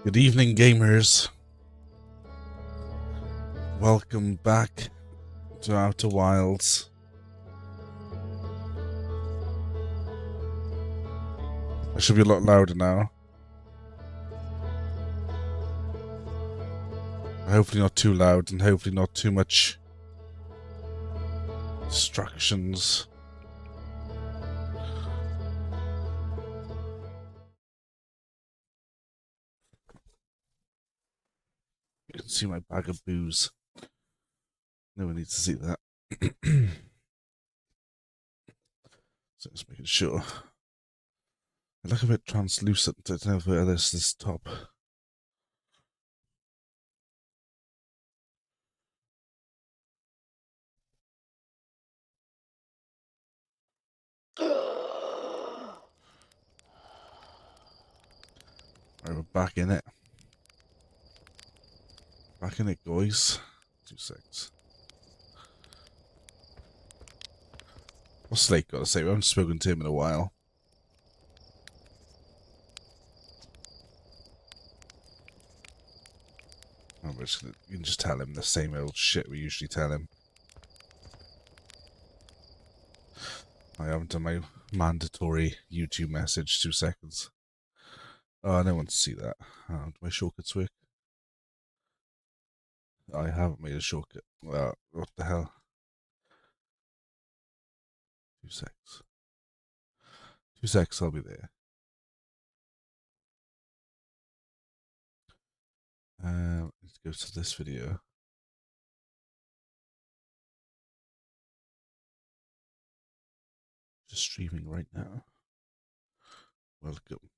Good evening, gamers. Welcome back to Outer Wilds. I should be a lot louder now. Hopefully not too loud, and hopefully not too much distractions. You can see my bag of booze. No one needs to see that. So just making sure. I look a bit translucent. I don't know where this top. Alright, we're back in it. Back in it, guys. 2 seconds. What's Slate got to say? We haven't spoken to him in a while. You can just tell him the same old shit we usually tell him. I haven't done my mandatory YouTube message. 2 seconds. Oh, no one to see that. Do my shortcuts work? I haven't made a shortcut. Well, what the hell? 2 seconds. 2 seconds, I'll be there. Let's go to this video. Just streaming right now. Welcome.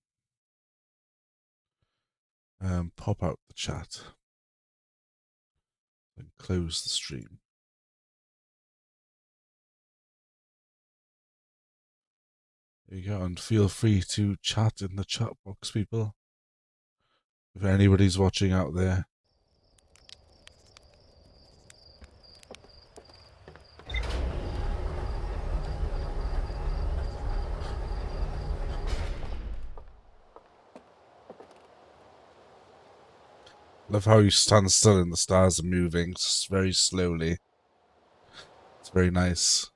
Pop out the chat. And close the stream. There you go, and feel free to chat in the chat box, people. If anybody's watching out there. Love how you stand still and the stars are moving very slowly. It's very nice.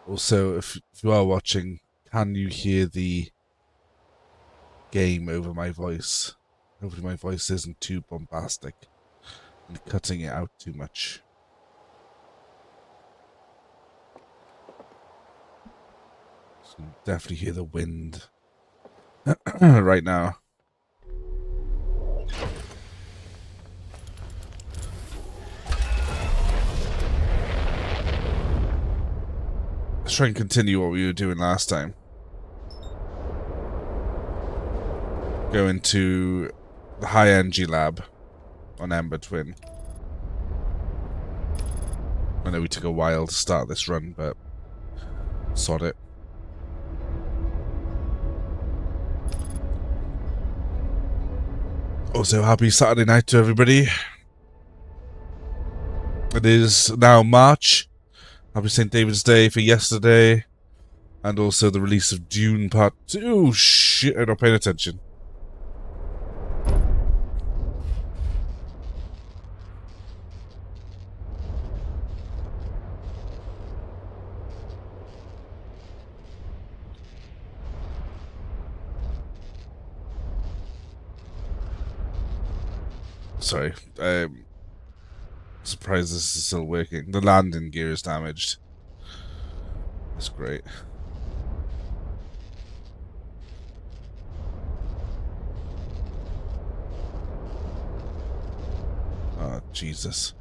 Also, if you are watching, can you hear the game over my voice? Hopefully my voice isn't too bombastic and cutting it out too much. So you can definitely hear the wind right now. Let's try and continue what we were doing last time. Go into the high energy lab on Ember Twin. I know we took a while to start this run, but sod it. Also, happy Saturday night to everybody. It is now March. Happy St. David's Day for yesterday. And also the release of Dune Part 2. Oh, shit, I'm not paying attention. Sorry, I'm surprised this is still working. The landing gear is damaged. That's great. Oh, Jesus.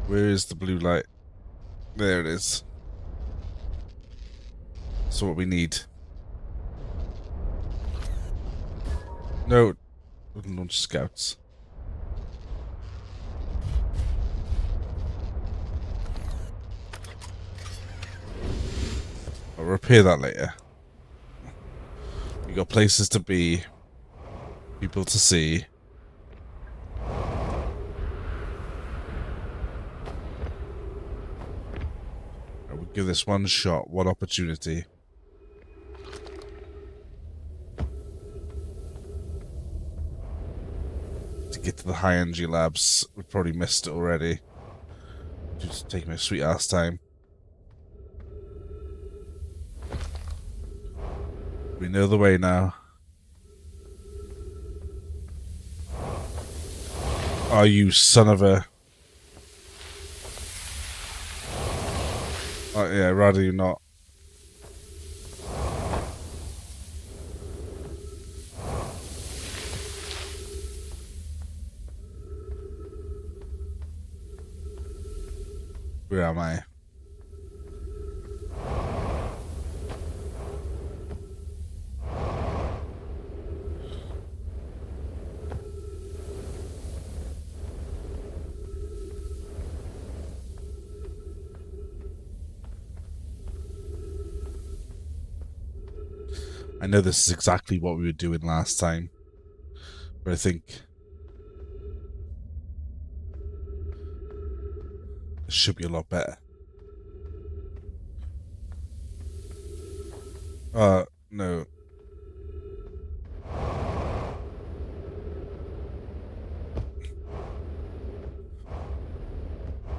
Where is the blue light? There it is. That's what we need. No, launch scouts. I'll repair that later. You got places to be, people to see. I would give this one shot, one opportunity. To get to the high energy labs, we probably missed it already. Just taking my sweet ass time. We know the way now. Oh, you son of a... Oh, yeah, rather you not. Where am I? I know this is exactly what we were doing last time, but I think this should be a lot better. No.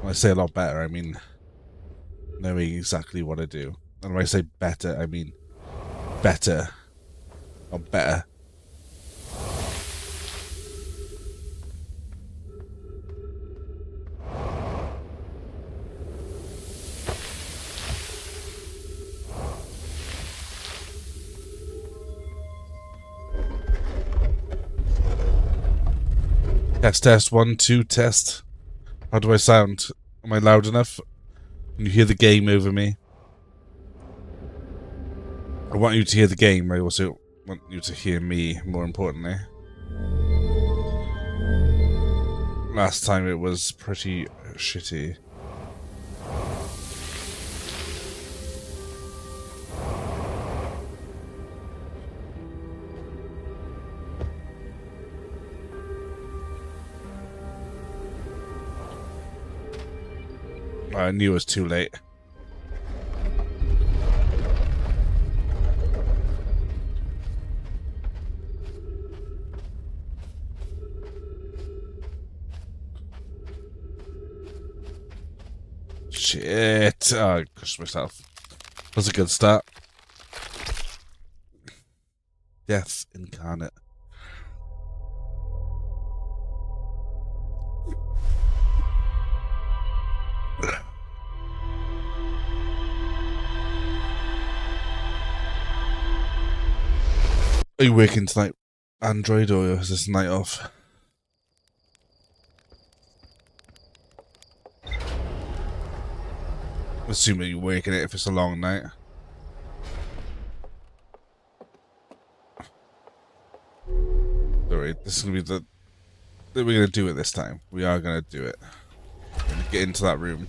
When I say a lot better, I mean knowing exactly what to do. And when I say better, I mean better. Not better. Test, 1, 2, test. How do I sound? Am I loud enough? Can you hear the game over me? I want you to hear the game. I also want you to hear me, more importantly. Last time it was pretty shitty. I knew it was too late. Shit. Oh, I crushed myself. That was a good start. Death incarnate. Are you working tonight, Android, or is this night off? I'm assuming you're working it if it's a long night. Sorry, this is gonna be the... We're gonna do it this time. We are gonna do it. We're gonna get into that room.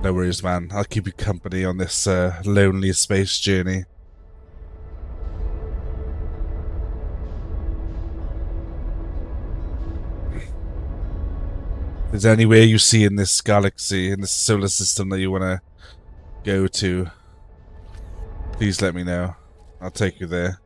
No worries, man. I'll keep you company on this lonely space journey. If there's anywhere you see in this galaxy, in this solar system that you want to go to, please let me know. I'll take you there.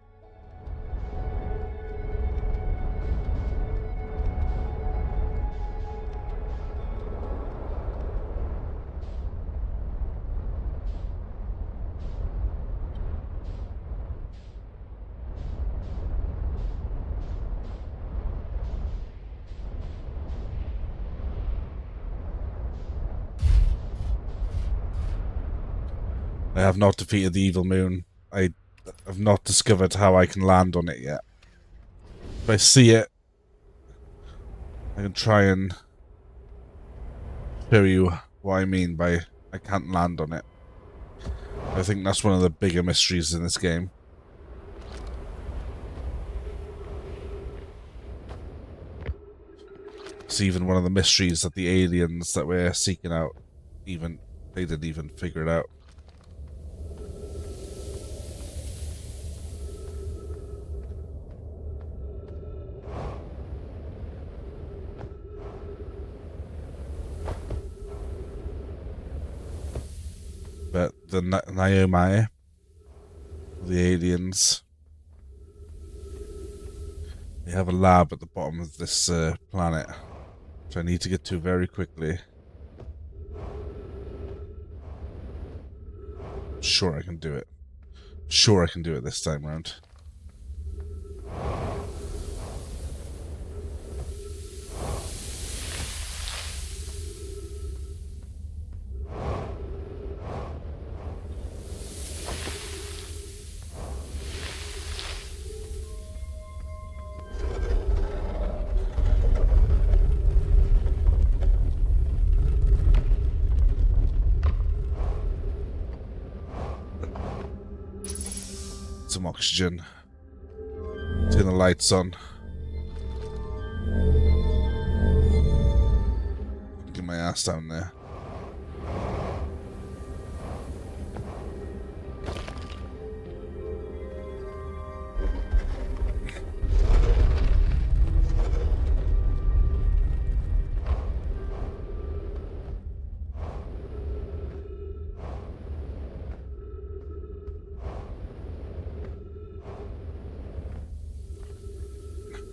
I have not defeated the evil moon. I have not discovered how I can land on it yet. If I see it, I can try and show you what I mean by I can't land on it. I think that's one of the bigger mysteries in this game. It's even one of the mysteries that the aliens that we're seeking out, they didn't even figure it out. But the Naomai, the aliens, they have a lab at the bottom of this planet, which I need to get to very quickly. Sure I can do it. Sure I can do it this time round. Some oxygen. Turn the lights on. Get my ass down there.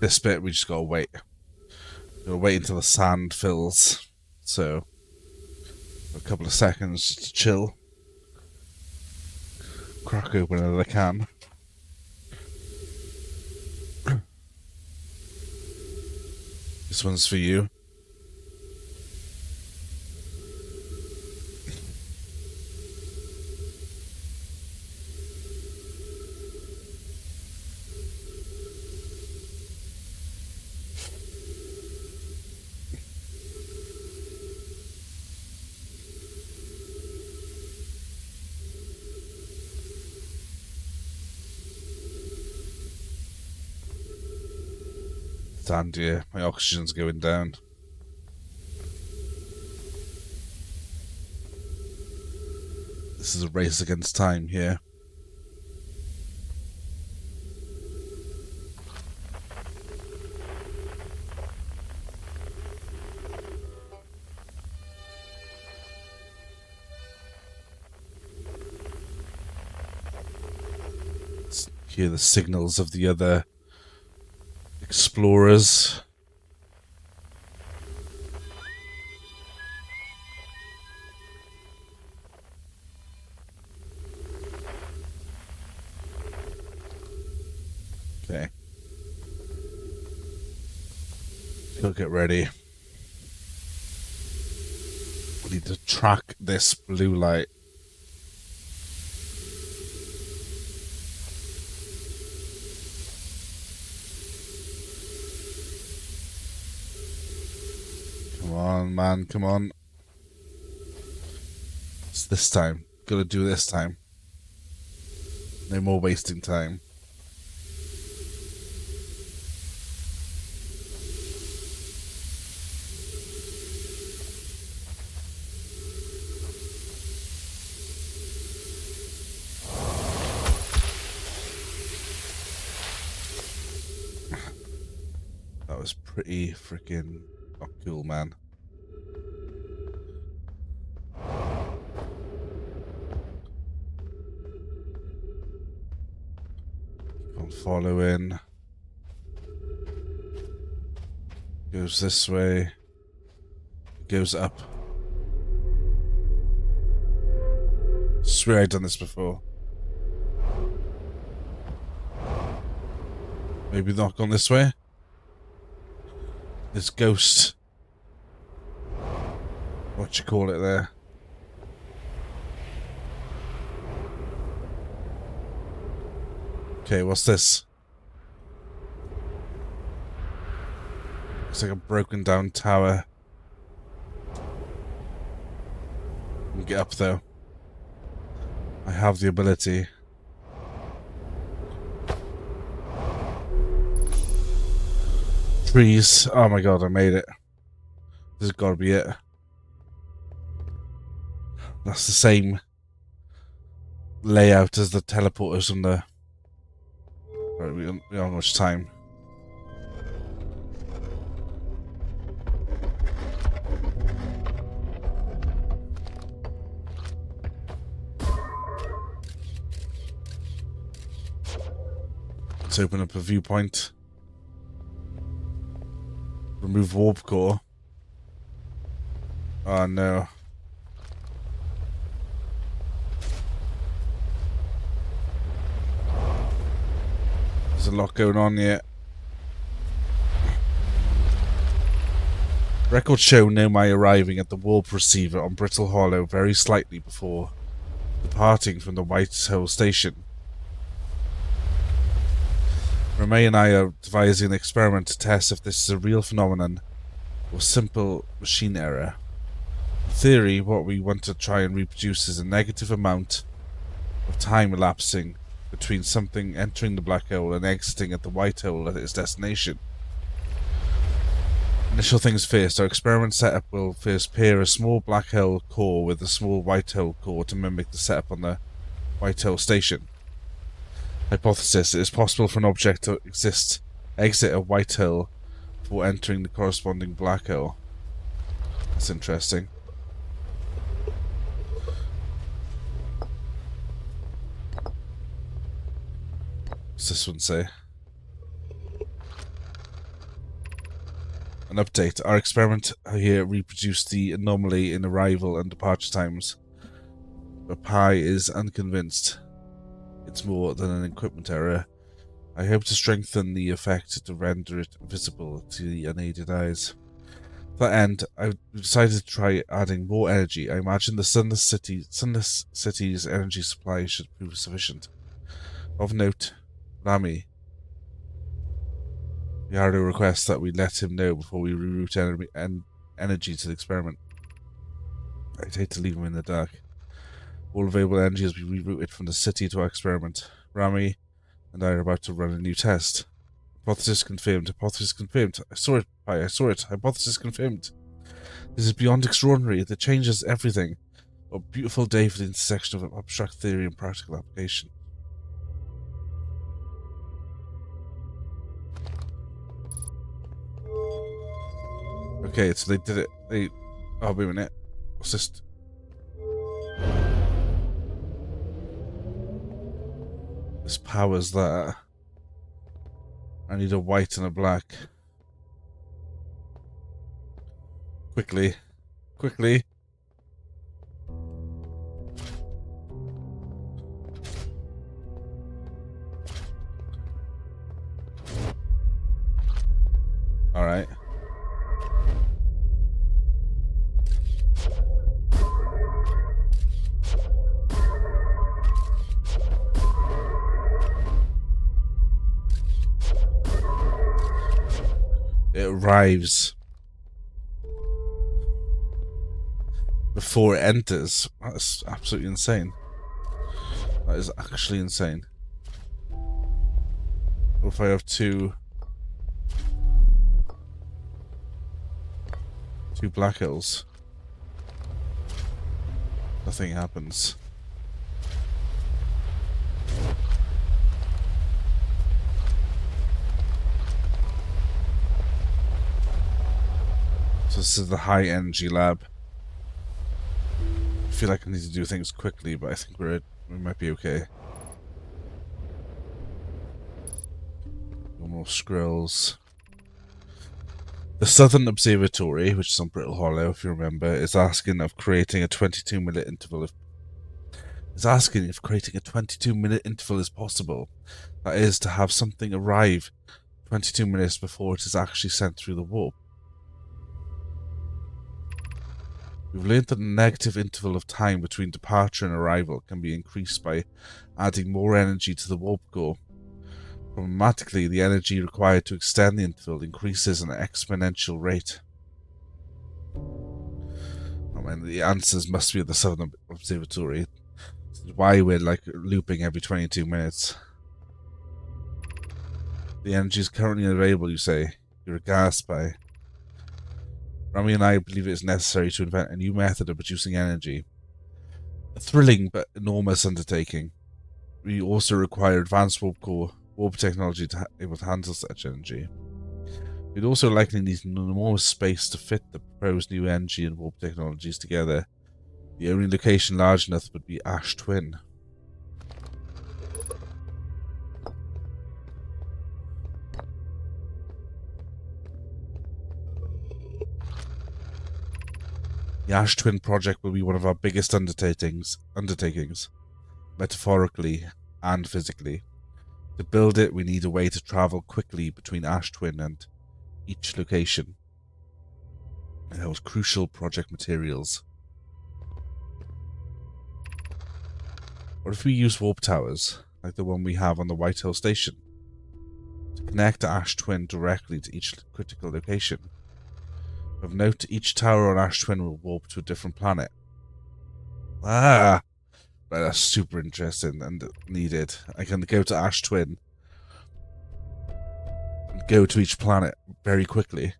This bit we just gotta wait. We'll wait until the sand fills. So, a couple of seconds to chill. Crack open another can. This one's for you. Damn dear, my oxygen's going down. This is a race against time here. Let's hear the signals of the other explorers. Okay. Go get ready. We need to track this blue light. Come on, man, come on. It's this time. Gotta do this time. No more wasting time. That was pretty freaking not cool, man. Keep on following. Goes this way. Goes up. Swear I've done this before. Maybe not gone this way. This ghost. What you call it there? Okay, what's this? Looks like a broken down tower. I can get up though. I have the ability. Trees. Oh my god, I made it. This has got to be it. That's the same layout as the teleporters on the... Right, we don't have much time. Let's open up a viewpoint. Remove warp core. Oh no. There's a lot going on here. Records show Nomai arriving at the warp receiver on Brittle Hollow very slightly before departing from the Whitehall station. Ramey and I are devising an experiment to test if this is a real phenomenon or simple machine error. In theory, what we want to try and reproduce is a negative amount of time elapsing between something entering the black hole and exiting at the white hole at its destination. Initial things first, our experiment setup will first pair a small black hole core with a small white hole core to mimic the setup on the white hole station. Hypothesis: it is possible for an object to exit a white hole before entering the corresponding black hole. That's interesting. What's this one say? An update. Our experiment here reproduced the anomaly in arrival and departure times, but Pi is unconvinced it's more than an equipment error. I hope to strengthen the effect to render it visible to the unaided eyes. To that end, I've decided to try adding more energy. I imagine the Sunless City's energy supply should prove sufficient. Of note, Rami. Yardo requests that we let him know before we reroute energy to the experiment. I'd hate to leave him in the dark. All available energy has been rerouted from the city to our experiment. Rami and I are about to run a new test. Hypothesis confirmed. Hypothesis confirmed. I saw it, Pi. I saw it. Hypothesis confirmed. This is beyond extraordinary. It changes everything. A beautiful day for the intersection of abstract theory and practical application. Okay, so they did it. Oh, wait a minute. What's this? This powers that. I need a white and a black. Quickly. Quickly. Alright. It arrives before it enters. That's absolutely insane. That is actually insane. What if I have two black holes? Nothing happens. So this is the high energy lab. I feel like I need to do things quickly, but I think we might be okay. More scrolls. The Southern Observatory, which is on Brittle Hollow, if you remember, is asking if creating a 22-minute interval is possible. That is, to have something arrive 22 minutes before it is actually sent through the warp. We've learned that the negative interval of time between departure and arrival can be increased by adding more energy to the warp core. Problematically, the energy required to extend the interval increases at an exponential rate. I mean, the answers must be at the Southern Observatory. This is why we're like looping every 22 minutes. The energy is currently unavailable, you say. You're aghast by. Rami and I believe it is necessary to invent a new method of producing energy. A thrilling but enormous undertaking. We also require advanced warp technology to able to handle such energy. We'd also likely need an enormous space to fit the proposed new energy and warp technologies together. The only location large enough would be Ash Twin. The Ash Twin project will be one of our biggest undertakings, metaphorically and physically. To build it, we need a way to travel quickly between Ash Twin and each location. It holds crucial project materials. What if we use warp towers, like the one we have on the White Hill Station, to connect Ash Twin directly to each critical location? Of note, each tower on Ash Twin will warp to a different planet. Right, that's super interesting and needed. I can go to Ash Twin and go to each planet very quickly.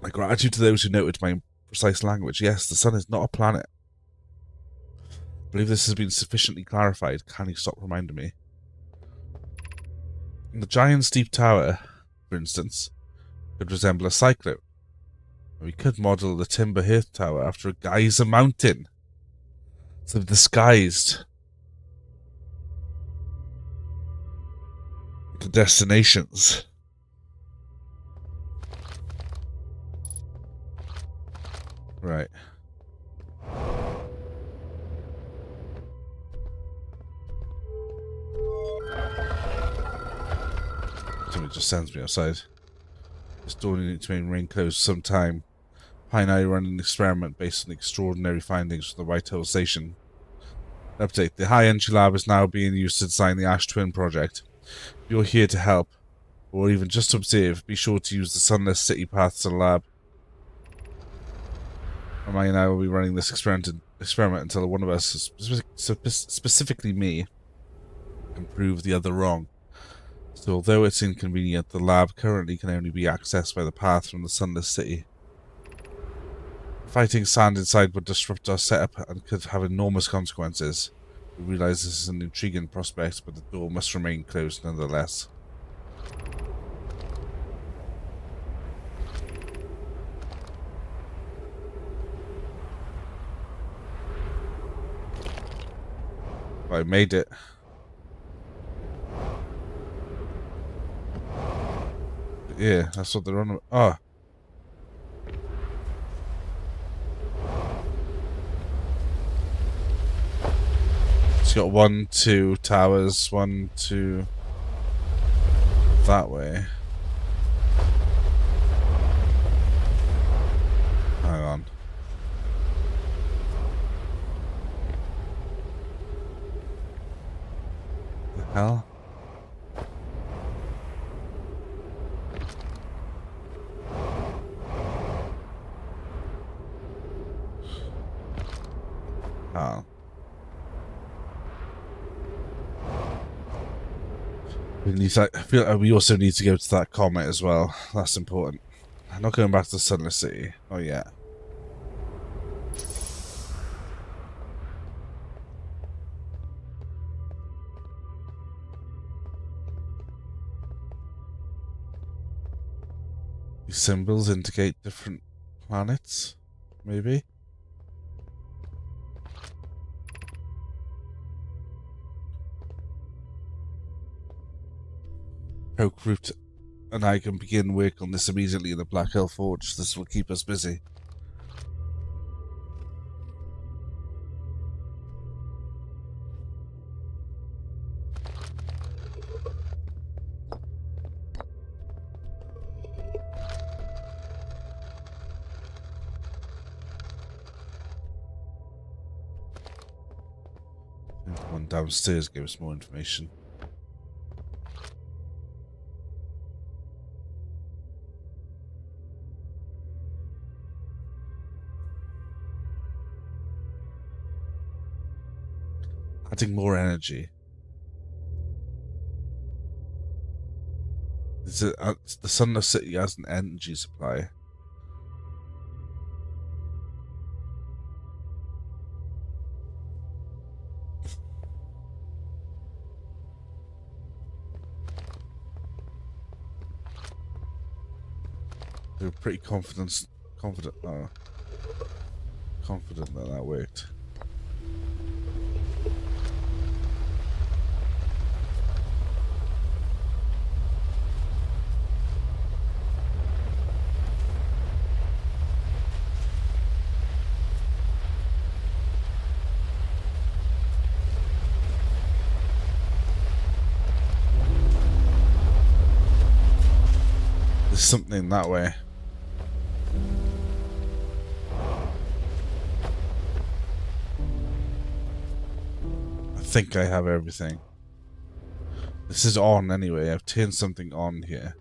My gratitude to those who noted my precise language. Yes, the sun is not a planet. I believe this has been sufficiently clarified. Can you stop reminding me? The giant steep tower, for instance, could resemble a cyclone. We could model the Timber Hearth Tower after a geyser mountain. So disguised the destinations. Right. Somebody just sends me outside. This door needs to remain closed for some time. Pi and I run an experiment based on the extraordinary findings from the White Hill Station. Update. The High Energy Lab is now being used to design the Ash Twin project. If you're here to help, or even just to observe, be sure to use the sunless city path to the lab. Pi and I will be running this experiment until one of us, specifically me, can prove the other wrong. So although it's inconvenient, the lab currently can only be accessed by the path from the sunless city. Fighting sand inside would disrupt our setup and could have enormous consequences. We realize this is an intriguing prospect, but the door must remain closed nonetheless. I made it. Yeah, that's what they're on. Oh. It's got 1, 2 towers, 1, 2 that way. Hang on. The hell? Oh. I feel like we also need to go to that comet as well. That's important. I'm not going back to the Sunless City. Oh yeah. These symbols indicate different planets, maybe? Poke and I can begin work on this immediately in the Black Hill Forge. This will keep us busy. one downstairs gave us more information. Adding more energy. The Sunless City has an energy supply. They were pretty confident that that worked. There's something that way. I think I have everything. This is on anyway. I've turned something on here.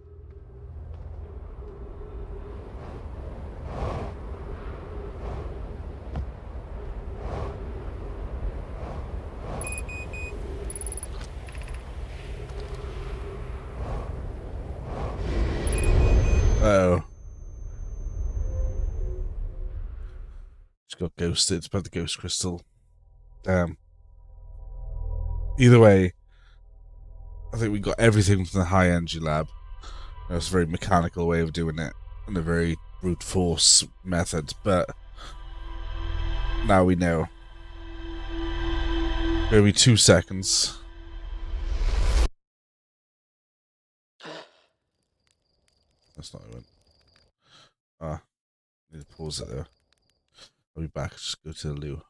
Uh-oh. Just got ghosted. It's about the ghost crystal. Damn. Either way, I think we got everything from the high energy lab. It's a very mechanical way of doing it and a very brute force method, but now we know. Maybe 2 seconds. That's not even. Need to pause it there. I'll be back. Just go to the loo.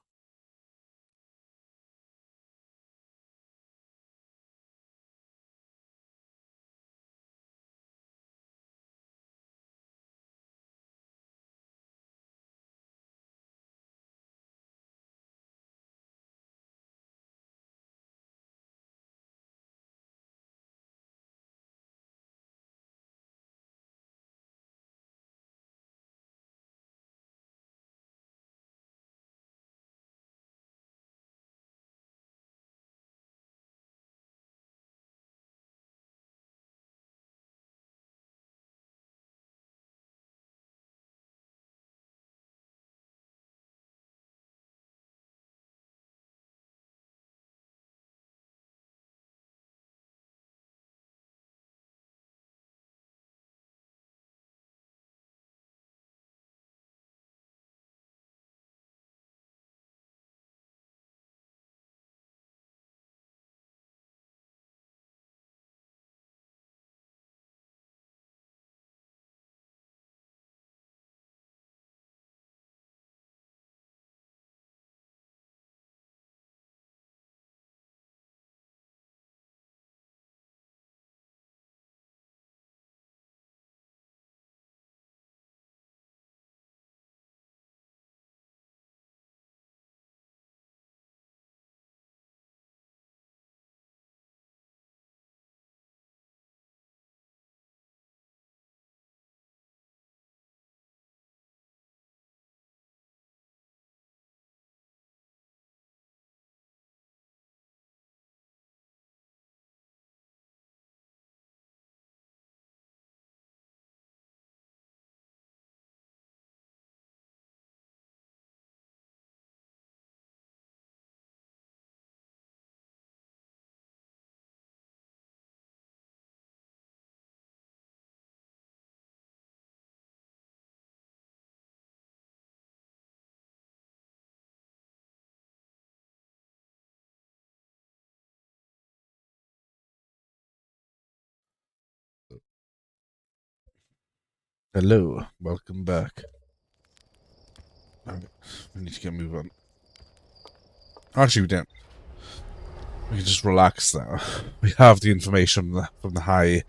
Hello, welcome back. We need to get move on. Actually, we don't. We can just relax now. We have the information from the high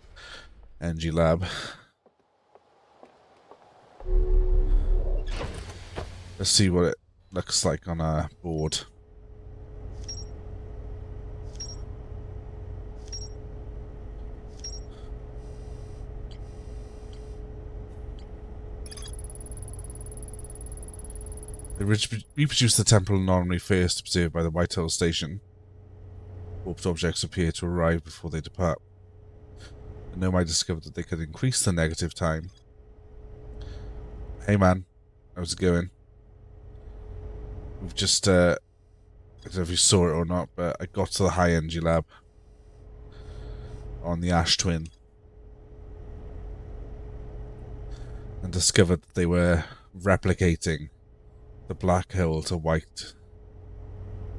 energy lab. Let's see what it looks like on a board. They reproduced the temporal anomaly first observed by the Whitehall station. Warped objects appear to arrive before they depart. The Nomai discovered that they could increase the negative time. Hey man, how's it going? We've just, I don't know if you saw it or not, but I got to the high energy lab on the Ash Twin and discovered that they were replicating the black hole to white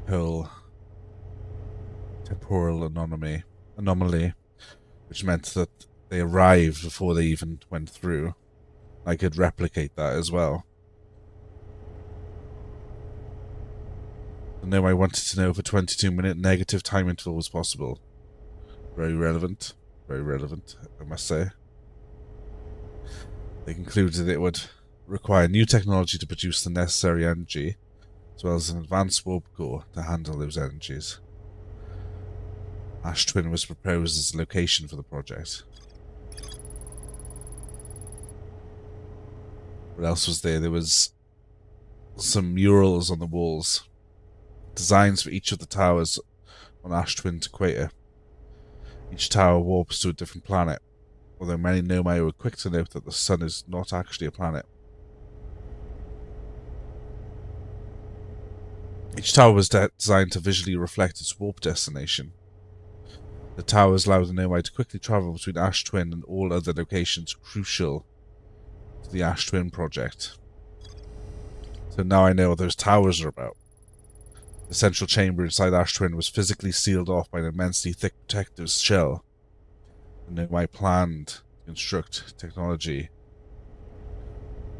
hole temporal anomaly, which meant that they arrived before they even went through. I could replicate that as well. And now I wanted to know if a 22-minute negative time interval was possible. Very relevant, I must say. They concluded it would require new technology to produce the necessary energy, as well as an advanced warp core to handle those energies. Ash Twin was proposed as a location for the project. What else was there? There was some murals on the walls. Designs for each of the towers on Ash Twin's equator. Each tower warps to a different planet, although many Nomai were quick to note that the sun is not actually a planet. Each tower was designed to visually reflect its warp destination. The towers allowed the Nomai to quickly travel between Ash Twin and all other locations crucial to the Ash Twin project. So now I know what those towers are about. The central chamber inside Ash Twin was physically sealed off by an immensely thick protective shell. The Nomai planned to construct technology.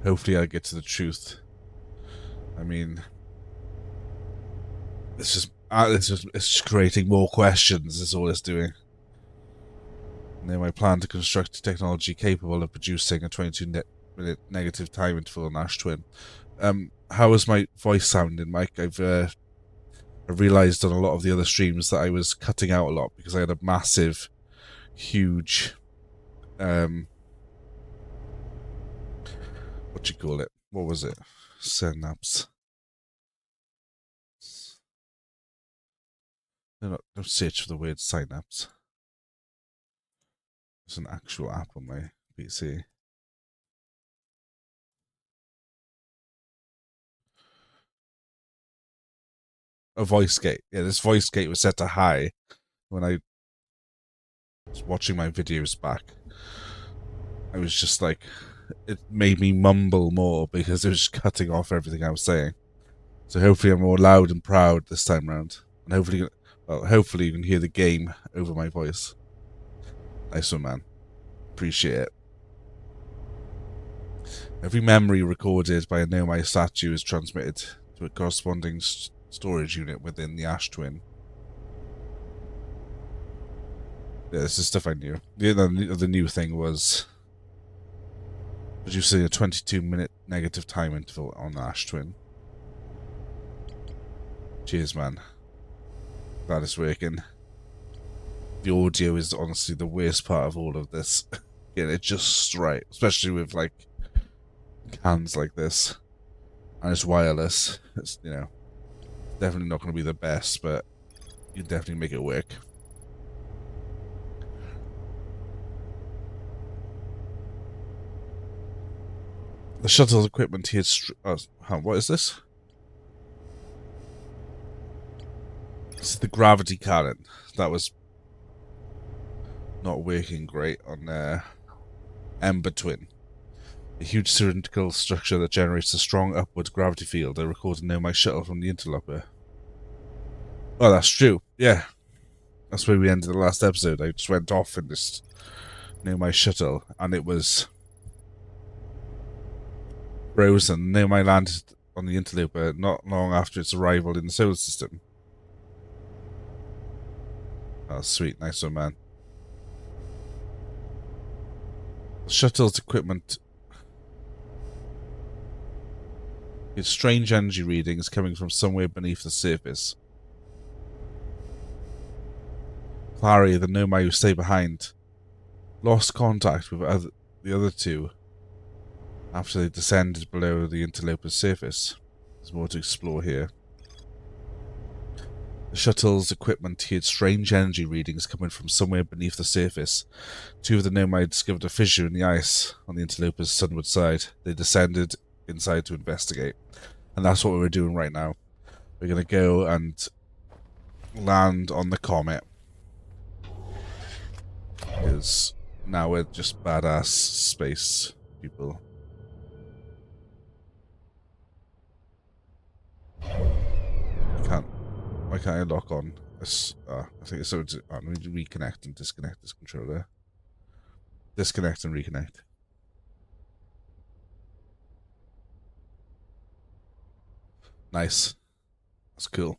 Hopefully I'll get to the truth. I mean, it's just creating more questions, is all it's doing. And then I plan to construct technology capable of producing a 22-minute negative time interval on Ash Twin. How is my voice sounding, Mike? I've realised on a lot of the other streams that I was cutting out a lot because I had a massive, huge, what do you call it? What was it? Synapse. No, don't search for the word synapse. There's an actual app on my PC. A voice gate. Yeah, this voice gate was set to high when I was watching my videos back. I was just like, it made me mumble more because it was just cutting off everything I was saying. So hopefully I'm more loud and proud this time round. And hopefully you can hear the game over my voice. Nice one, man. Appreciate it. Every memory recorded by a Nomai statue is transmitted to a corresponding storage unit within the Ash Twin. Yeah, this is stuff I knew. The new thing was producing a 22-minute negative time interval on the Ash Twin. Cheers, man. Glad it's working. The audio is honestly the worst part of all of this. Getting it just right, especially with like cans like this, and it's wireless. It's, you know, definitely not going to be the best, but you definitely make it work. The shuttle's equipment here. What is this? This is the gravity cannon. That was not working great on Ember Twin. A huge cylindrical structure that generates a strong upward gravity field. I recorded Nomai shuttle from the interloper. Oh, that's true. Yeah. That's where we ended the last episode. I just went off in this Nomai shuttle, and it was frozen. Nomai landed on the interloper not long after its arrival in the solar system. Oh, sweet. Nice one, man. The shuttle's equipment. Its strange energy readings coming from somewhere beneath the surface. Clary, the Nomai who stay behind, lost contact with the other two after they descended below the interloper's surface. There's more to explore here. The shuttle's equipment heard strange energy readings coming from somewhere beneath the surface. Two of the Nomai discovered a fissure in the ice on the interloper's sunward side. They descended inside to investigate. And that's what we're doing right now. We're going to go and land on the comet. Because now we're just badass space people. Why can't I lock on this? I think it's so. I need to reconnect and disconnect this controller. Disconnect and reconnect. Nice. That's cool.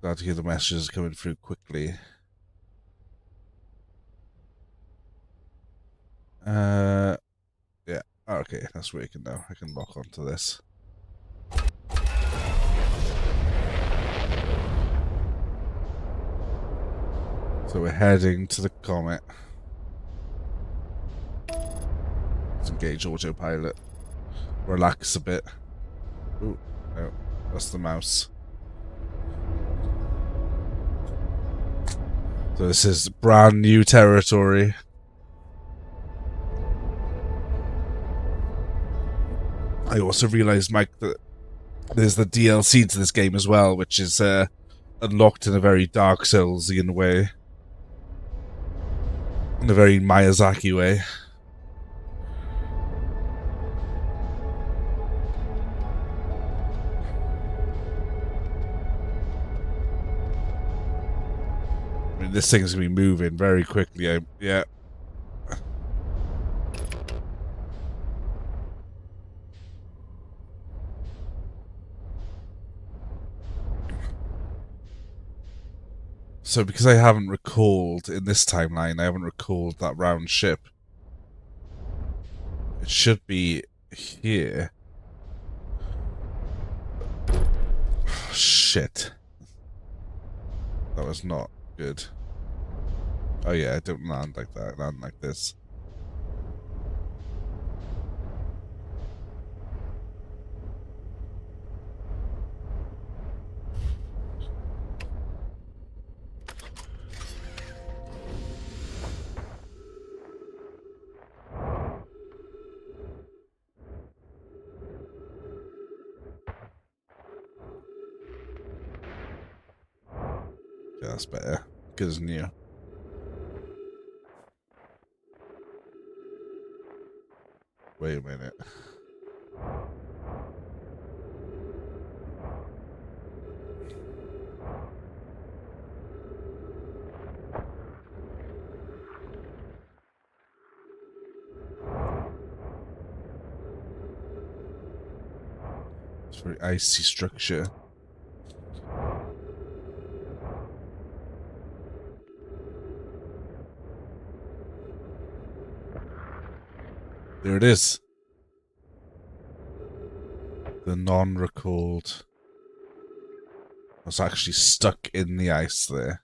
Glad to hear the messages coming through quickly. Yeah. Oh, okay, that's working now. I can lock onto this. So we're heading to the comet. Let's engage autopilot. Relax a bit. Ooh, no, that's the mouse. So this is brand new territory. I also realised, Mike, that there's the DLC to this game as well, which is unlocked in a very Dark Soulsian way. In a very Miyazaki way. I mean, this thing's going to be moving very quickly. Yeah. So because I haven't recalled, in this timeline, I haven't recalled that round ship. It should be here. Shit. That was not good. Oh yeah, I don't land like that, I land like this. Yeah, that's better. Good as new. Wait a minute. It's a very icy structure. There it is. The non-recalled. I was actually stuck in the ice there.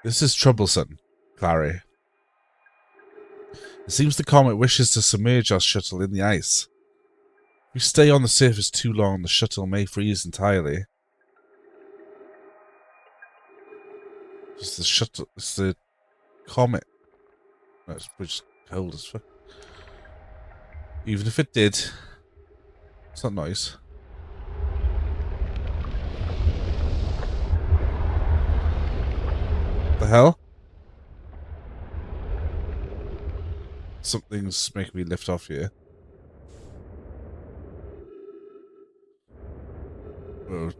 This is troublesome, Clary. It seems the comet wishes to submerge our shuttle in the ice. If we stay on the surface too long, the shuttle may freeze entirely. It's the shuttle. It's the comet. No, it's just cold as fuck. Even if it did, it's not nice. The hell? Something's making me lift off here. Oh,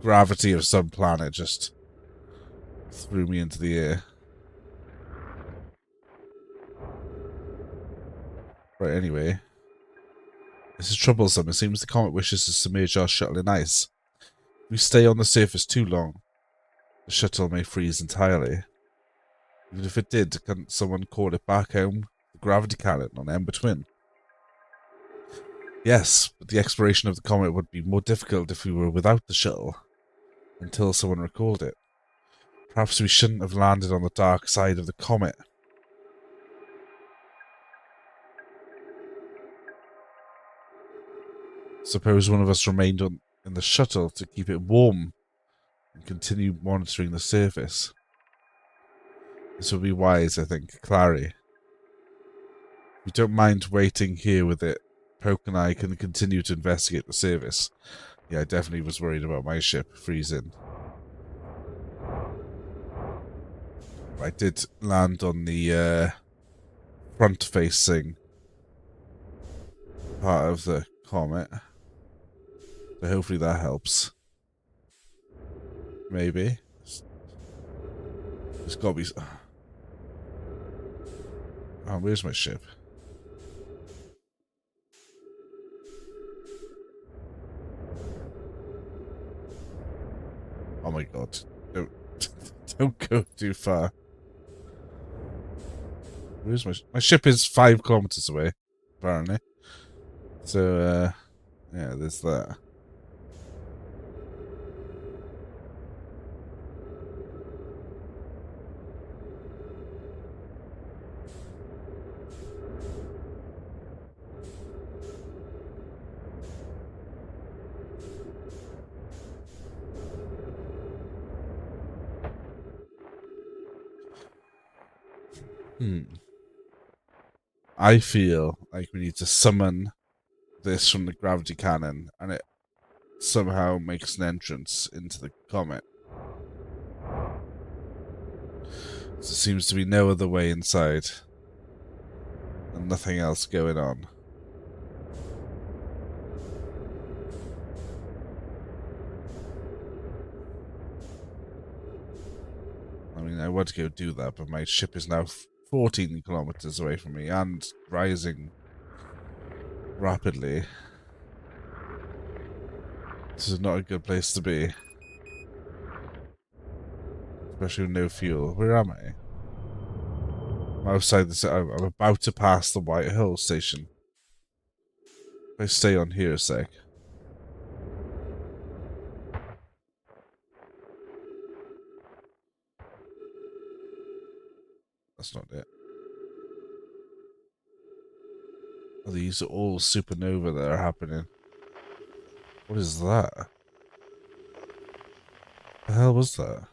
gravity of some planet just threw me into the air. Right, anyway. This is troublesome. It seems the comet wishes to submerge our shuttle in ice. If we stay on the surface too long, the shuttle may freeze entirely. Even if it did, can't someone call it back home? The gravity cannon on Ember Twin. Yes, but the exploration of the comet would be more difficult if we were without the shuttle, until someone recalled it. Perhaps we shouldn't have landed on the dark side of the comet. Suppose one of us remained in the shuttle to keep it warm and continue monitoring the surface. This would be wise, I think. Clary. We don't mind waiting here with it. Poke and I can continue to investigate the surface. Yeah, I definitely was worried about my ship freezing. I did land on the front-facing part of the comet. So hopefully that helps. Maybe. There's got to be... Oh, where's my ship? Oh my god. Don't go too far. Where's my ship is 5 kilometers away, apparently. So, yeah, there's that. I feel like we need to summon this from the gravity cannon, and it somehow makes an entrance into the comet. There seems to be no other way inside, and nothing else going on. I mean, I want to go do that, but my ship is now 14 kilometers away from me and rising rapidly. This is not a good place to be. Especially with no fuel. Where am I? I'm outside the... I'm about to pass the Whitehall station. If I stay on here a sec. That's not it. Oh, these are all supernova that are happening. What is that? The hell was that?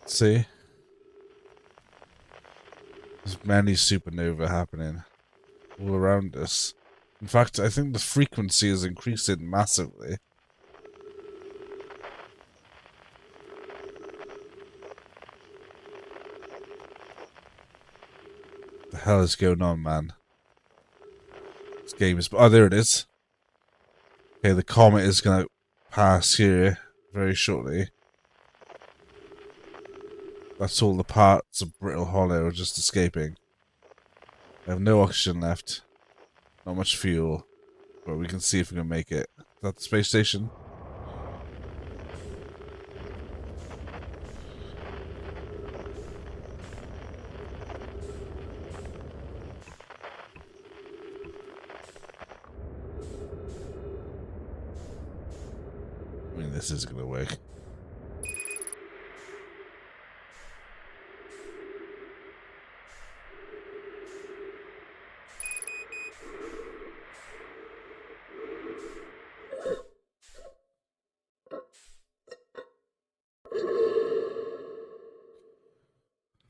See? There's many supernova happening all around us. In fact, I think the frequency is increasing massively. What the hell is going on, man? This game is... Oh, there it is. Okay, the comet is going to pass here very shortly. That's all the parts of Brittle Hollow are just escaping. I have no oxygen left. Not much fuel. But we can see if we can make it. Is that the space station? I mean, this is gonna work.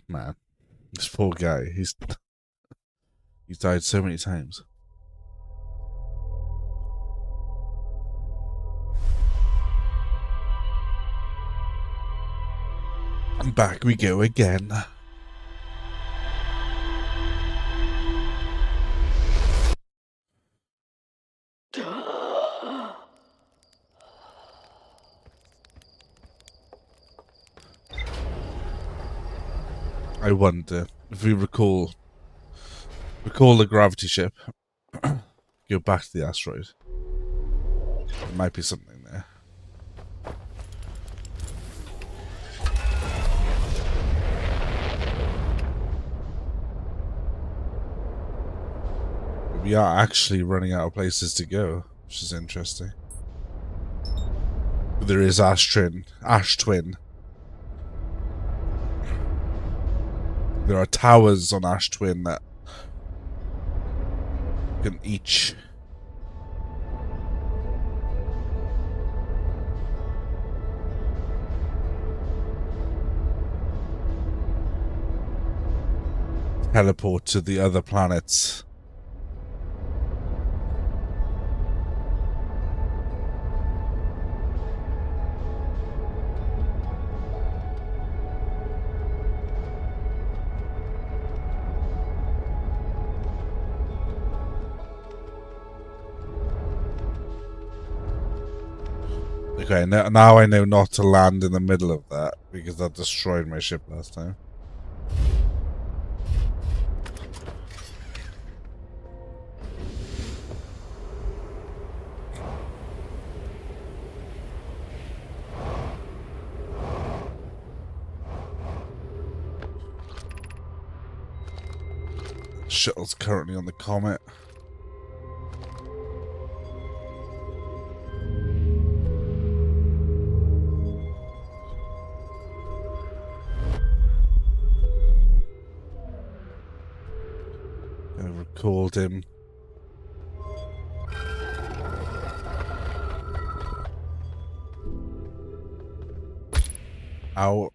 Man, this poor guy, he's died so many times. And back we go again. I wonder if we recall the gravity ship, go back to the asteroid. There might be something there. We are actually running out of places to go, which is interesting. But there is Ash Twin. There are towers on Ash Twin that can each teleport to the other planets. Okay, now I know not to land in the middle of that, because that destroyed my ship last time. Shuttle's currently on the comet. I recalled him. Ow.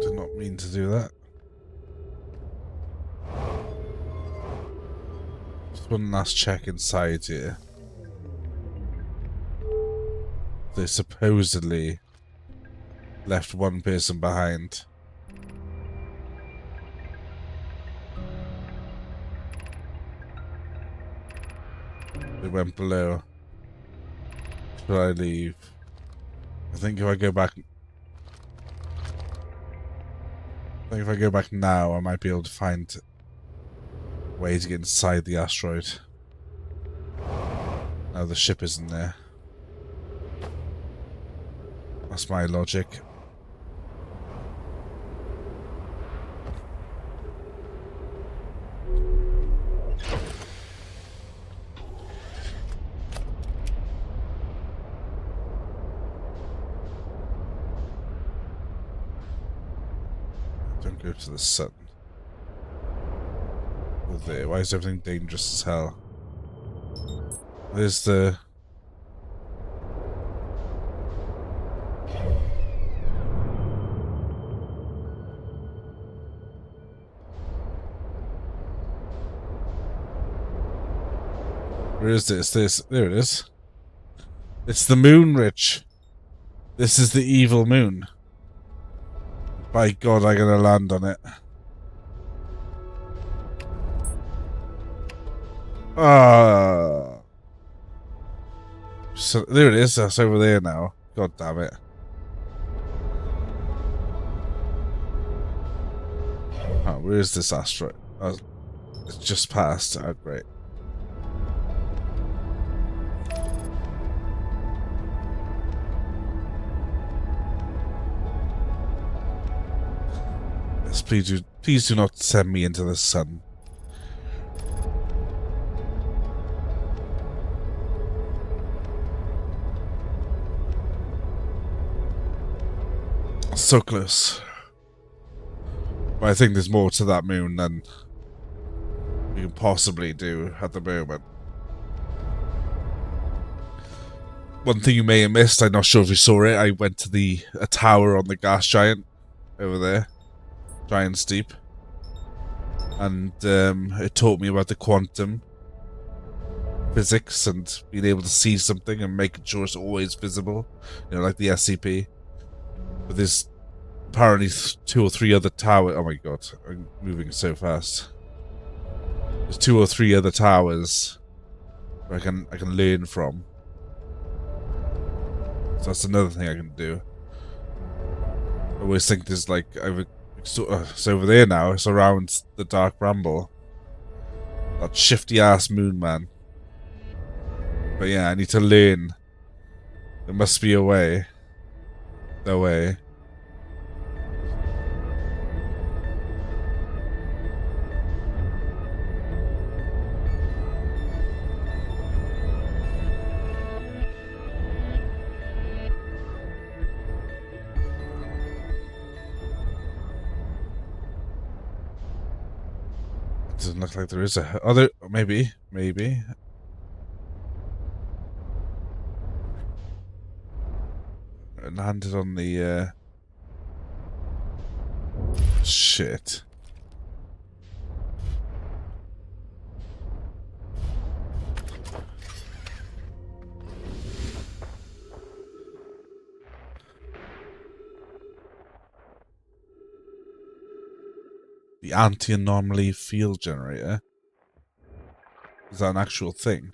Did not mean to do that. Just one last check inside here. They supposedly left one person behind. They went below. Should I leave? I think if I go back now, I might be able to find a way to get inside the asteroid. Now the ship isn't there. That's my logic. Don't go to the sun. Over there. Why is everything dangerous as hell? There's the... Where is this? There it is. It's the moon, Rich. This is the evil moon. By God, I'm gonna land on it. So there it is. That's over there now. God damn it. Oh, where is this asteroid? Oh, it's just passed. Oh, great. Yes, please do not send me into the sun. So close. But I think there's more to that moon than we can possibly do at the moment. One thing you may have missed, I'm not sure if you saw it, I went to a tower on the gas giant over there. Giant steep. And it taught me about the quantum physics and being able to see something and making sure it's always visible. You know, like the SCP. But there's apparently 2 or 3 other towers. Oh my God, I'm moving so fast. There's 2 or 3 other towers where I can learn from. So that's another thing I can do. I always think there's like it's over there now. It's around the Dark Bramble. That shifty ass moon man. But yeah, I need to learn. There must be a way. No way. doesn't look like there is a other. Maybe. It landed on the shit. The anti-anomaly field generator. Is that an actual thing?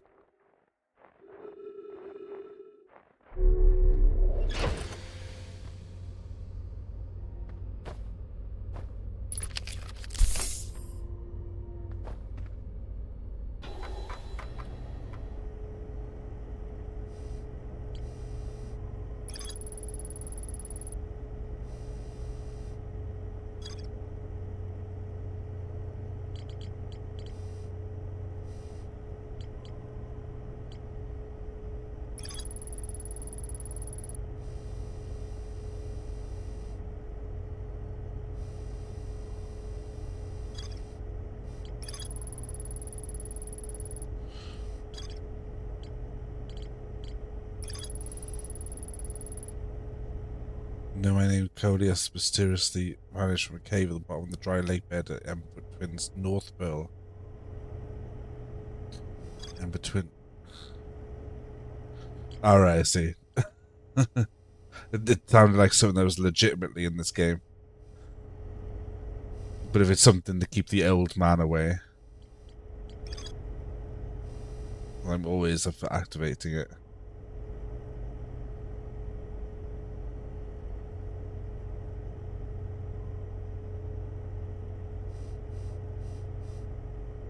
No, my name Codius mysteriously vanished from a cave at the bottom of the dry lake bed at Ember Twin's North Pole. Ember Twin. Alright, I see. It sounded like something that was legitimately in this game. But if it's something to keep the old man away, I'm always up for activating it.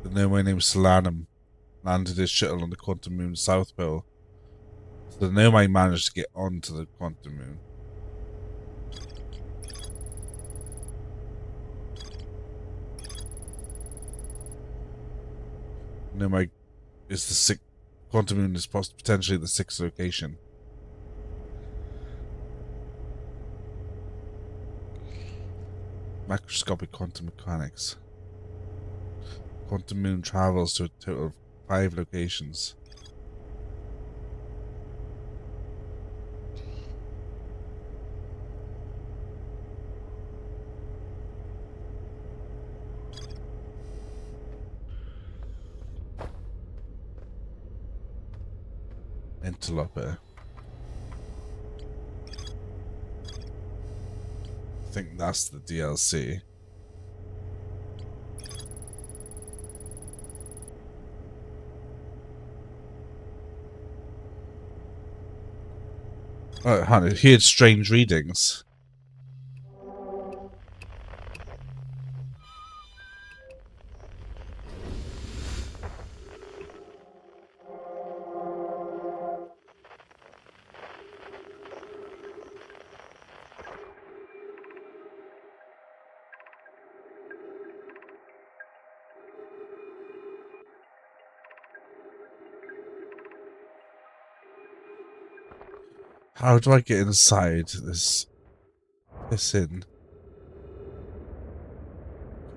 The nomad named Solanum landed his shuttle on the Quantum Moon's South Pole. So the nomad managed to get onto the Quantum Moon. Nomad is the sixth. Quantum Moon is potentially the sixth location. Macroscopic quantum mechanics. Quantum Moon travels to a total of 5 locations. Interloper. I think that's the DLC. Oh, honey, he had strange readings. How do I get inside this pissing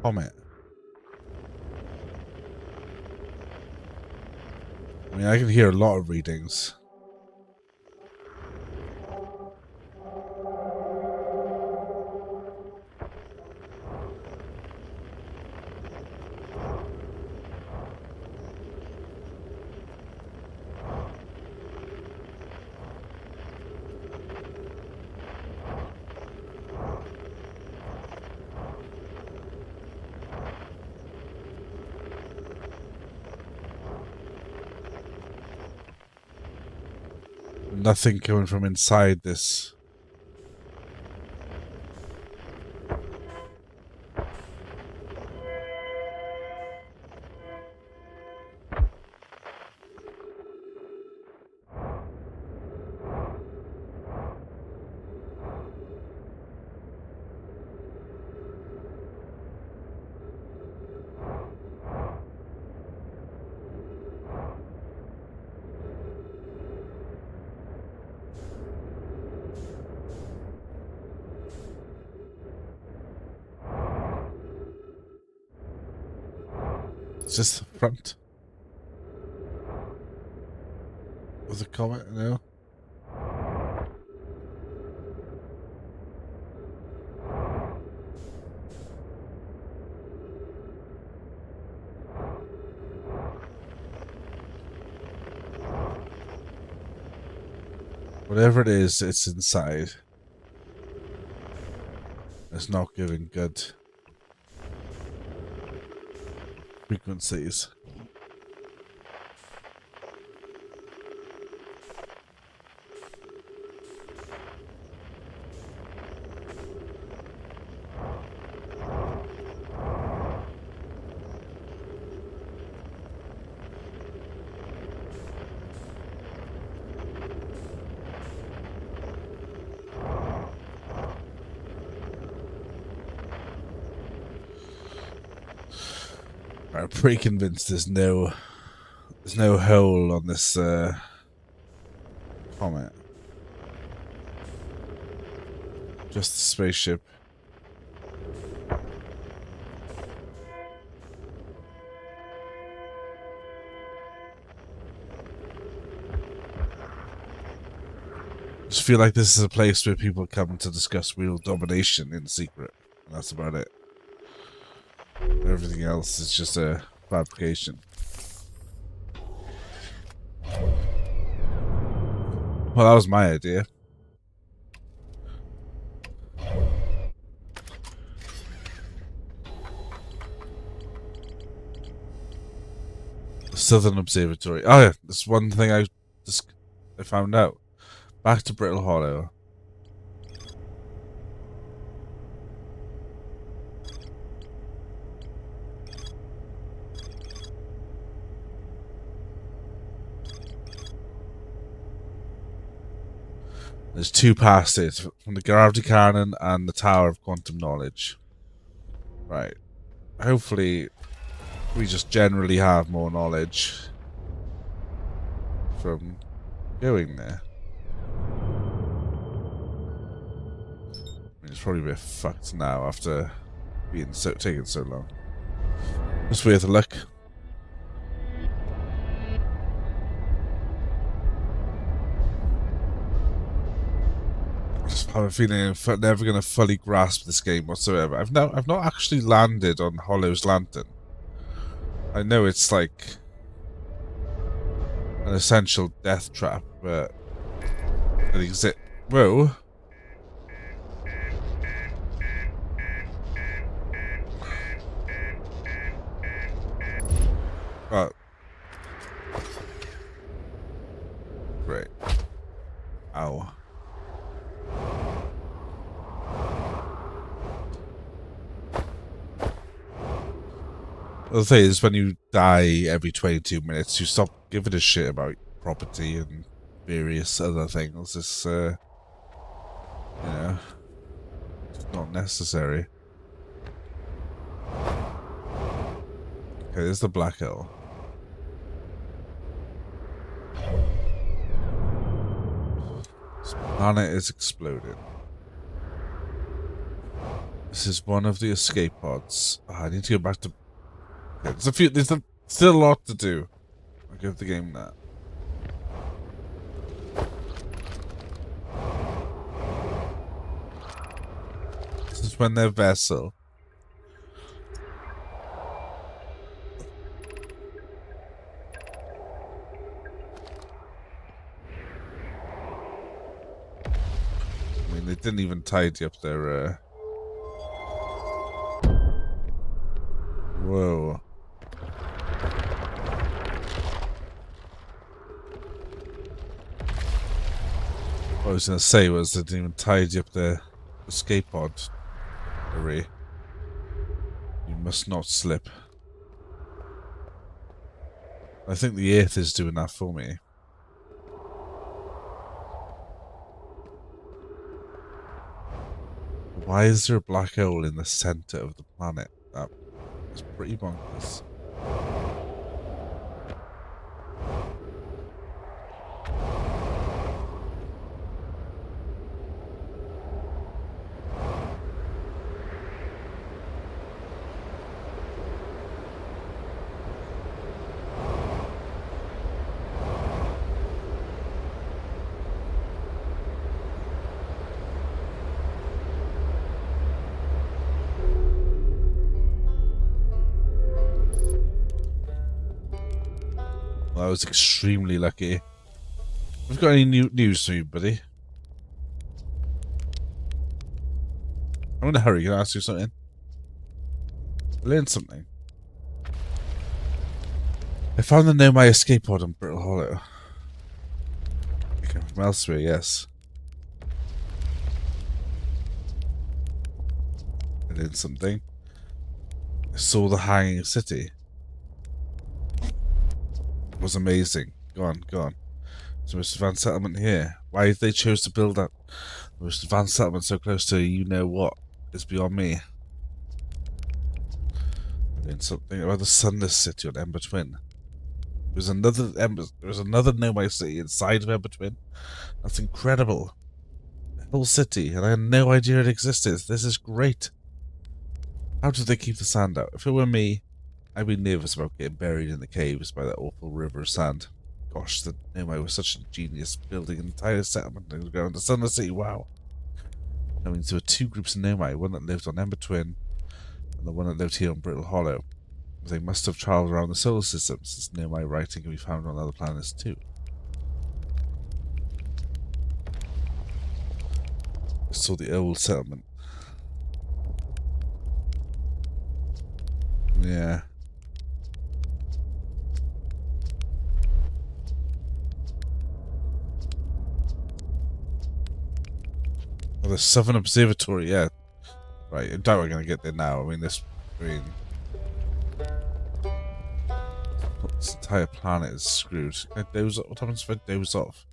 comet? I mean, I can hear a lot of readings. Nothing coming from inside this. It's just the front of the comet now. Whatever it is, it's inside. It's not giving good frequencies. I'm pretty convinced there's no hole on this comet. Just the spaceship. I just feel like this is a place where people come to discuss world domination in secret, and that's about it. Everything else is just a fabrication. Well, that was my idea. The Southern Observatory. Oh yeah, that's one thing I found out. Back to Brittle Hollow. There's two past it, from the gravity cannon and the Tower of Quantum Knowledge. Right. Hopefully, we just generally have more knowledge from going there. I mean, it's probably a bit fucked now after being taking so long. Just worth a look. I have a feeling I'm never going to fully grasp this game whatsoever. I've not actually landed on Hollow's Lantern. I know it's like an essential death trap, but it exists. Whoa. Oh. Great. Ow. The thing is, when you die every 22 minutes, you stop giving a shit about property and various other things. It's, you know, it's not necessary. Okay, there's the black hole. This planet is exploding. This is one of the escape pods. Oh, I need to go back to... Okay, there's still a lot to do. I'll give the game that. This is when their vessel. I mean, they didn't even tidy up their, Whoa. What I was going to say was they didn't even tidy up the escape pod array. You must not slip. I think the Earth is doing that for me. Why is there a black hole in the center of the planet? That is pretty bonkers. Well, I was extremely lucky. Have you got any new news for me, buddy? I'm in a hurry. Can I ask you something? I learned something. I found the Nomai escape pod on Brittle Hollow. It came from elsewhere, yes. I learned something. I saw the hanging city. It was amazing. Go on, go on. It's the most advanced settlement here. Why did they choose to build that the most advanced settlement so close to you-know-what is beyond me. I learned something about the sunless city on Ember Twin. There's another Nomai city inside of Ember Twin. That's incredible. A whole city, and I had no idea it existed. This is great. How did they keep the sand out? If it were me, I'd be nervous about getting buried in the caves by that awful river of sand. Gosh, the Nomai was such a genius, building an entire settlement underground. The sunless city, wow. I mean, there were two groups of Nomai, one that lived on Ember Twin, and the one that lived here on Brittle Hollow. They must have travelled around the solar system, since Nomai writing can be found on other planets too. I saw the old settlement. Yeah. Oh, the Southern Observatory, yeah. Right, I doubt we're going to get there now. I mean, this entire planet is screwed. Can I doze off? What happens if I doze off?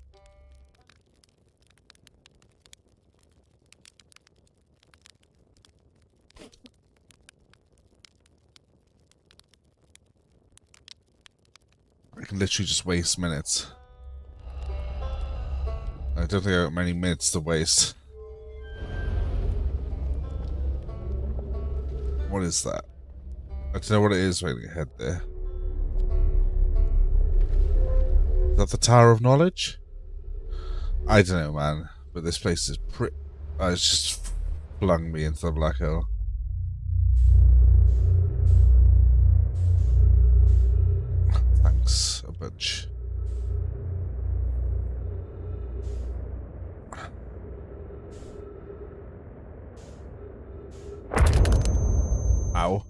I can literally just waste minutes. I don't think I got many minutes to waste. What is that? I don't know what it is right ahead there. Is that the Tower of Knowledge? I don't know, man. But this place is pretty... it's just flung me into the black hole. Thanks a bunch. Ow.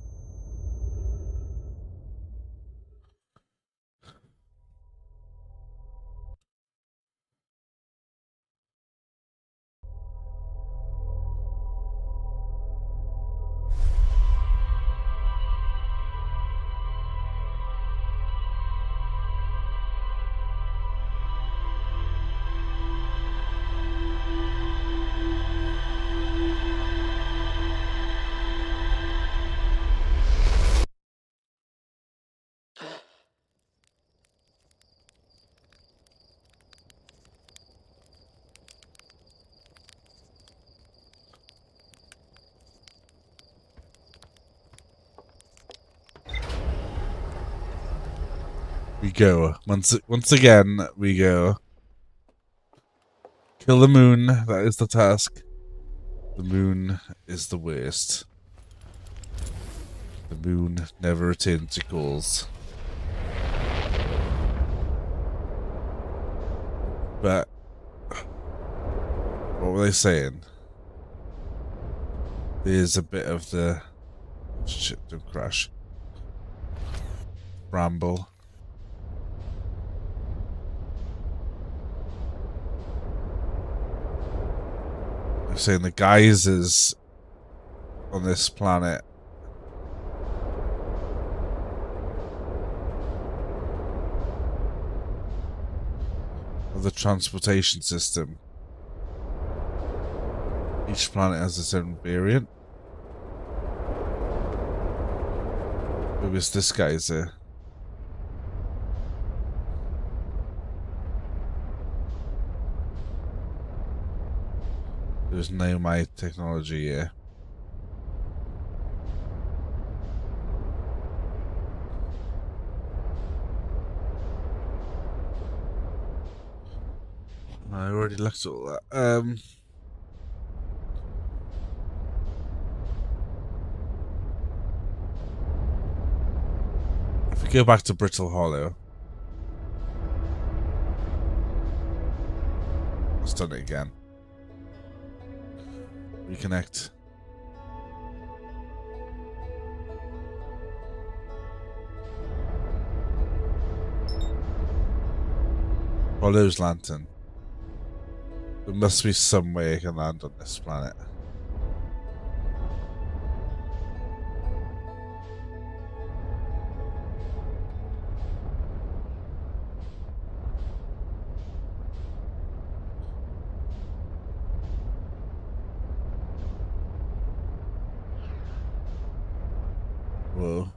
We go. Once again, we go. Kill the moon. That is the task. The moon is the worst. The moon never returns to calls. But what were they saying? There's a bit of the shit, don't crash. Ramble. They're saying the geysers on this planet of the transportation system. Each planet has its own variant. Mobius this geyser. There's no my technology here. I already looked at all that. If we go back to Brittle Hollow, just done it again. Reconnect. Follows lantern. There must be some way I can land on this planet. Whoa.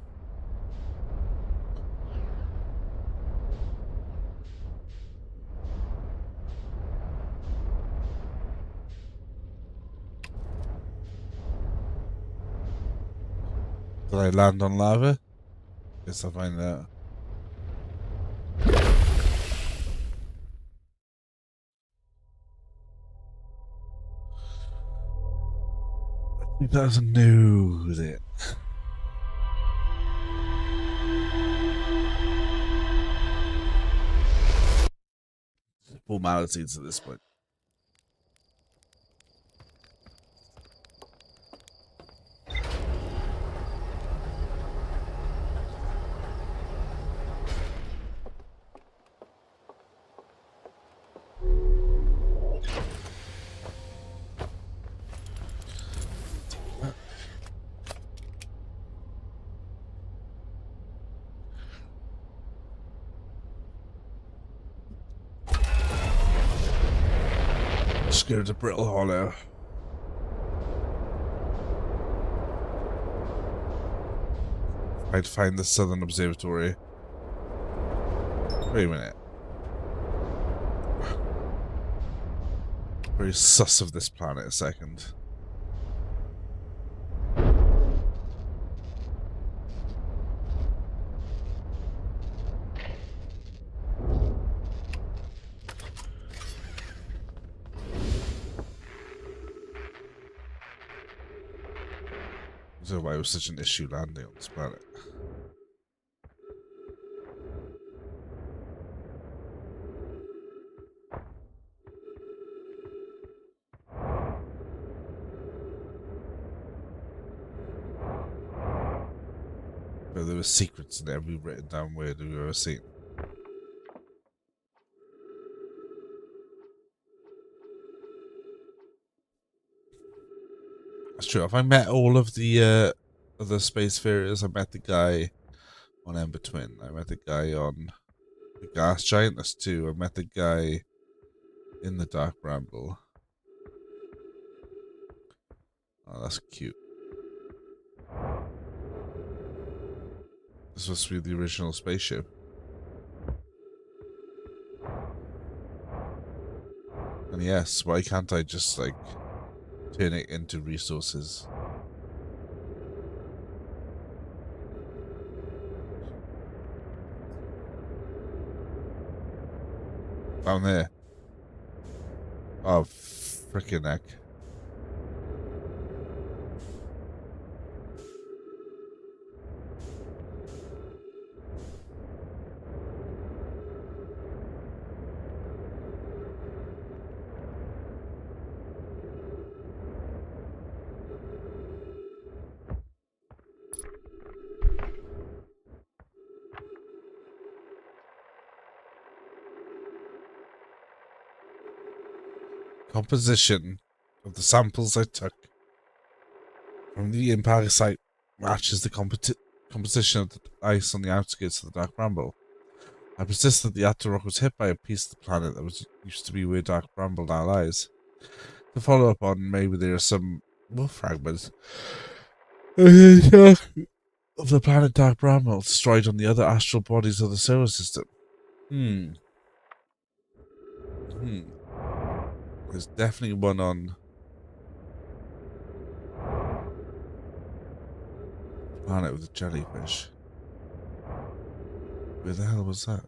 Did I land on lava? Guess I'll find out. I think that was a no, was it? Formalities at this point. Just go to Brittle Hollow. I'd find the Southern Observatory. Wait a minute. Very sus of this planet a second. So why it was such an issue landing on this planet. But there were secrets in every written down word we've ever seen. That's true. If I met all of the spacefarers, I met the guy on Ember Twin. I met the guy on the Gas Giant. That's two. I met the guy in the Dark Bramble. Oh, that's cute. This must be the original spaceship. And yes, why can't I just like turn it into resources? Down there. Oh, frickin' heck. Composition of the samples I took from the impact site matches the composition of the ice on the outskirts of the Dark Bramble. I persist that the Atto rock was hit by a piece of the planet that was used to be where Dark Bramble now lies. To follow up on, maybe there are some more fragments of the planet Dark Bramble destroyed on the other astral bodies of the solar system. There's definitely one on the planet with the jellyfish. Where the hell was that?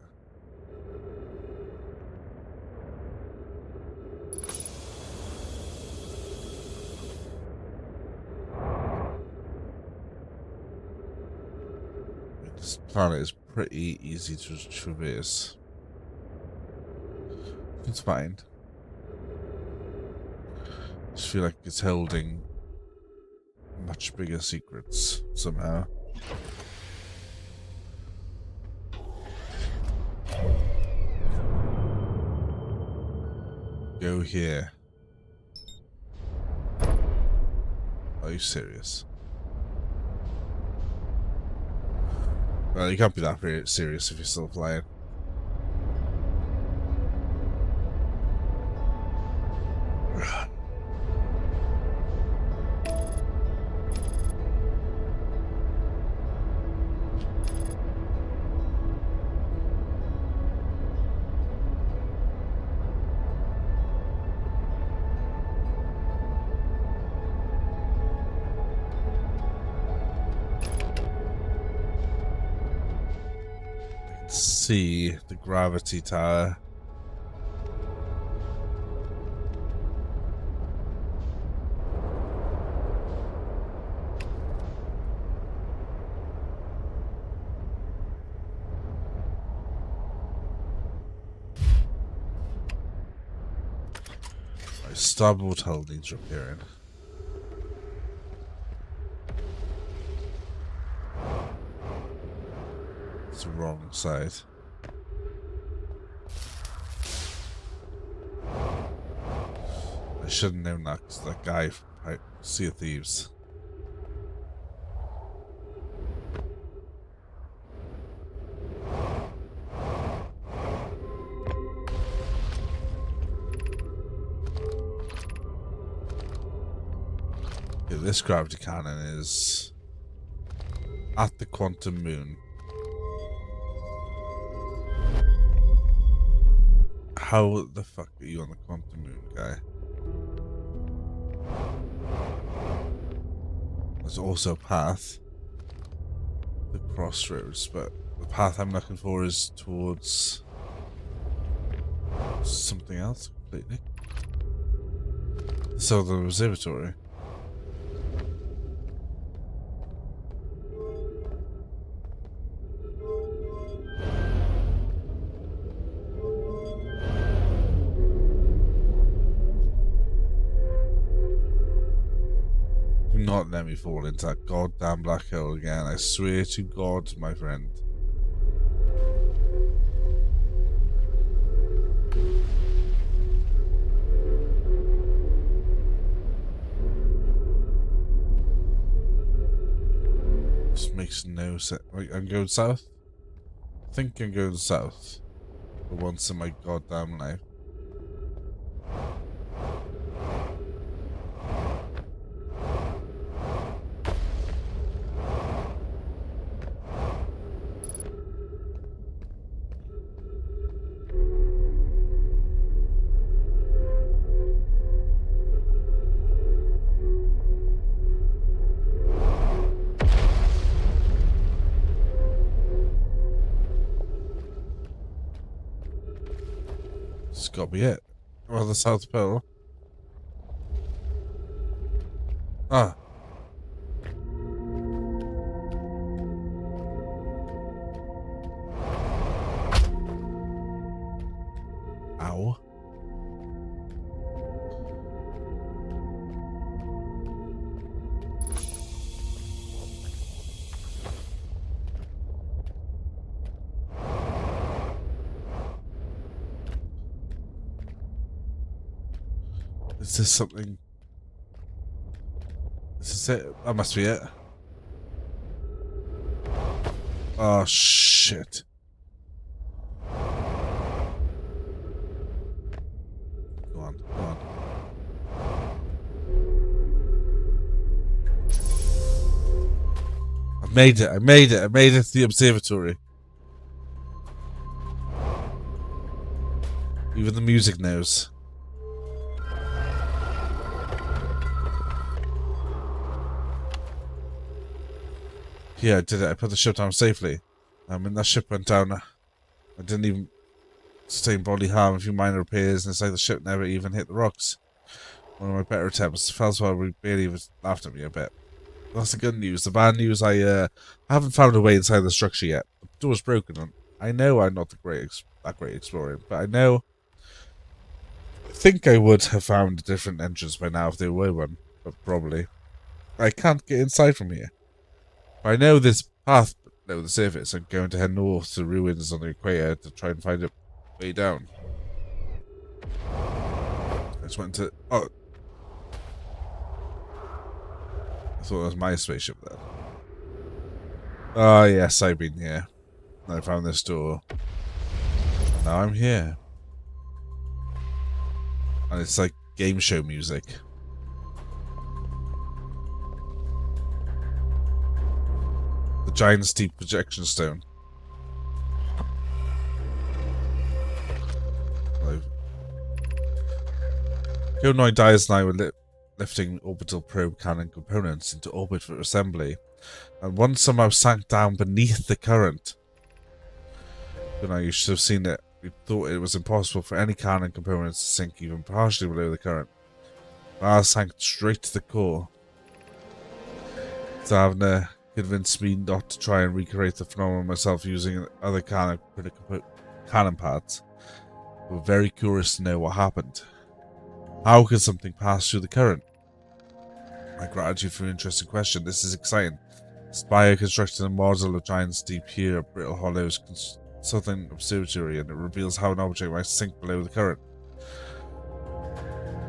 This planet is pretty easy to traverse. It's fine. just feel like it's holding much bigger secrets somehow. Go here. Are you serious? Well, you can't be that very serious if you're still playing. See the gravity tower. My starboard hull needs repairing. It's the wrong side. I should have known that, 'cause that guy from Sea of Thieves. Okay, this gravity cannon is at the quantum moon. How the fuck are you on the quantum moon, guy? There's also a path. The crossroads, but the path I'm looking for is towards something else completely. So the observatory. Do not let me fall into that goddamn black hole again. I swear to God, my friend. This makes no sense. Wait, I'm going south? I think I'm going south. For once in my goddamn life. It's got to be it. Well, the South Pole. Ah. Ow. Is this something? Is this it? That must be it. Oh, shit. Go on, go on. I made it, I made it, I made it to the observatory. Even the music knows. Yeah, I did it. I put the ship down safely. When that ship went down, I didn't even sustain bodily harm. A few minor repairs, and it's like the ship never even hit the rocks. One of my better attempts. Felt so we barely even laughed at me a bit. That's the good news. The bad news, I haven't found a way inside the structure yet. The door's broken, and I know I'm not that great explorer, but I know think I would have found a different entrance by now if there were one, but probably. I can't get inside from here. I know this path below the surface. I'm going to head north to ruins on the equator to try and find a way down. I just went to... Oh. I thought it was my spaceship then. Ah, yes, I've been here. I found this door. Now I'm here. And it's like game show music. The giant steep projection stone. Gonoid Dyers and I were lifting orbital probe cannon components into orbit for assembly, and one somehow sank down beneath the current. You should have seen it. We thought it was impossible for any cannon components to sink even partially below the current. Ours sank straight to the core. Zavna convinced me not to try and recreate the phenomenon myself using other cannon pads. We were very curious to know what happened. How could something pass through the current? My gratitude for an interesting question. This is exciting. Spire constructed a model of giant steep here at Brittle Hollow's Southern Observatory, and it reveals how an object might sink below the current.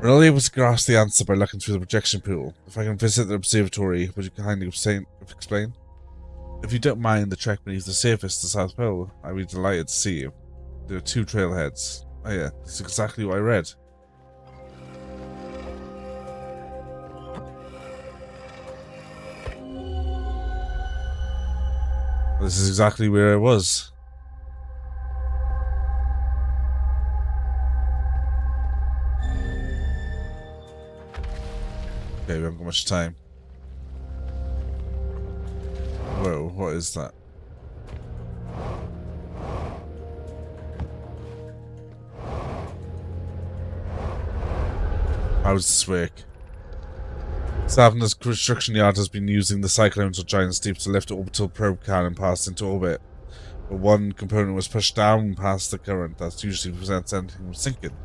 We're not able to grasp the answer by looking through the projection pool. If I can visit the observatory, would you kindly explain? If you don't mind the trek beneath the surface to the South Pole, I'd be delighted to see you. There are 2 trailheads. Oh yeah, that's exactly what I read. This is exactly where I was. Okay, we haven't got much time. Whoa, what is that? How does this work? Savna's construction yard has been using the cyclones or giant steep to lift orbital probe cannon past into orbit. But one component was pushed down past the current that usually prevents anything from sinking.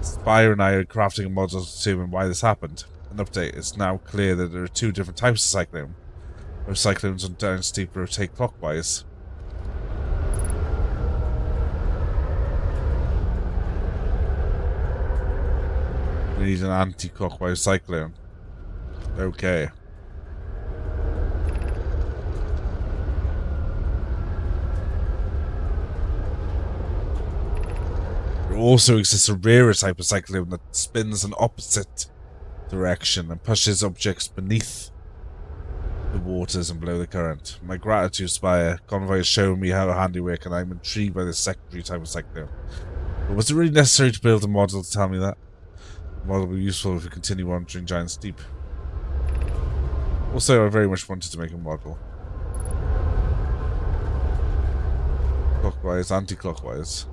Spire and I are crafting a model to determine why this happened. An update. It's now clear that there are 2 different types of cyclone. Most cyclones on giant steep rotate clockwise. We need an anti-clockwise cyclone. Okay. There also exists a rarer type of cyclone that spins in opposite direction and pushes objects beneath the waters and below the current. My gratitude, Spire. Convoy has shown me how to handiwork, and I'm intrigued by this secondary type of cyclone. But was it really necessary to build a model to tell me that? The model will be useful if we continue wandering giant steep. Also, I very much wanted to make a model. Clockwise, anti-clockwise.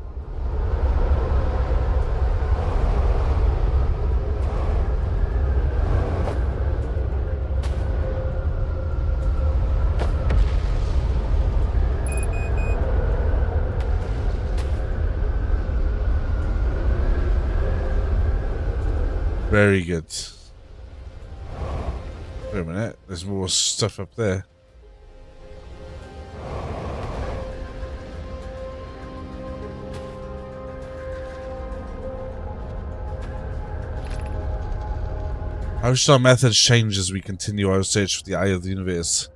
Very good. Wait a minute, there's more stuff up there. How should our methods change as we continue our search for the Eye of the Universe?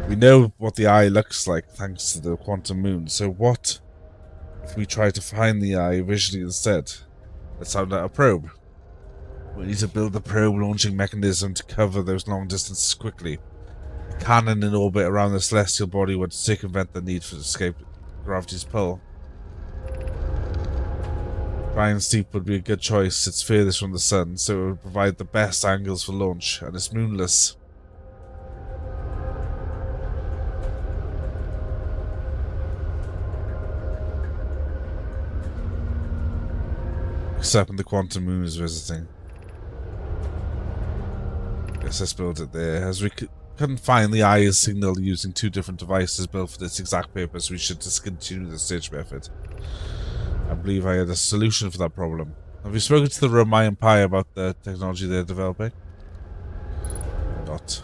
We know what the Eye looks like thanks to the quantum moon, so what if we try to find the Eye visually instead? Let's sound out a probe. We need to build the probe launching mechanism to cover those long distances quickly. A cannon in orbit around the celestial body would circumvent the need for escape gravity's pull. Giant Steep would be a good choice. It's furthest from the sun, so it would provide the best angles for launch, and it's moonless. Except when the quantum moon is visiting. Guess let's build it there. As we couldn't find the Eye's signal using 2 different devices built for this exact purpose, we should discontinue the search method. I believe I had a solution for that problem. Have you spoken to the Roman Empire about the technology they're developing? Not.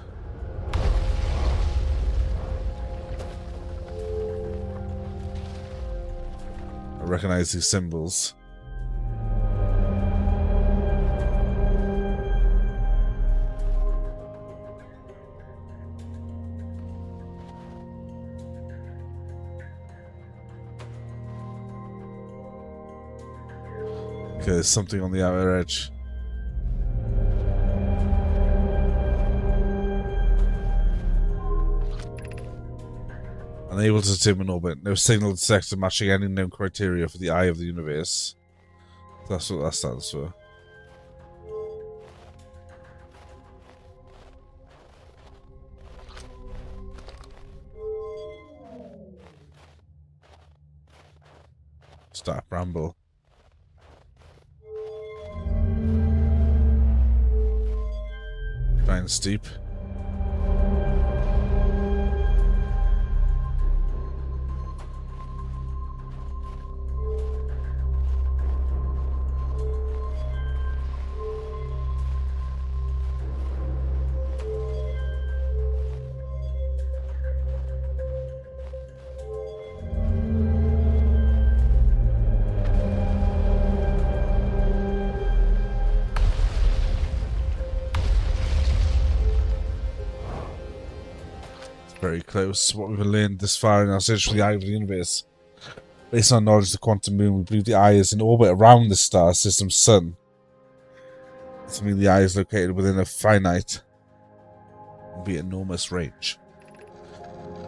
I recognize these symbols. Okay, there's something on the outer edge. Unable to determine orbit. No signal detected matching any known criteria for the eye of the universe. That's what that stands for. Start ramble. Try and steep. Very close. What we've learned this far in our search for the eye of the universe. Based on knowledge of the quantum moon, we believe the eye is in orbit around the star system's sun. This means the eye is located within a finite, albeit enormous range.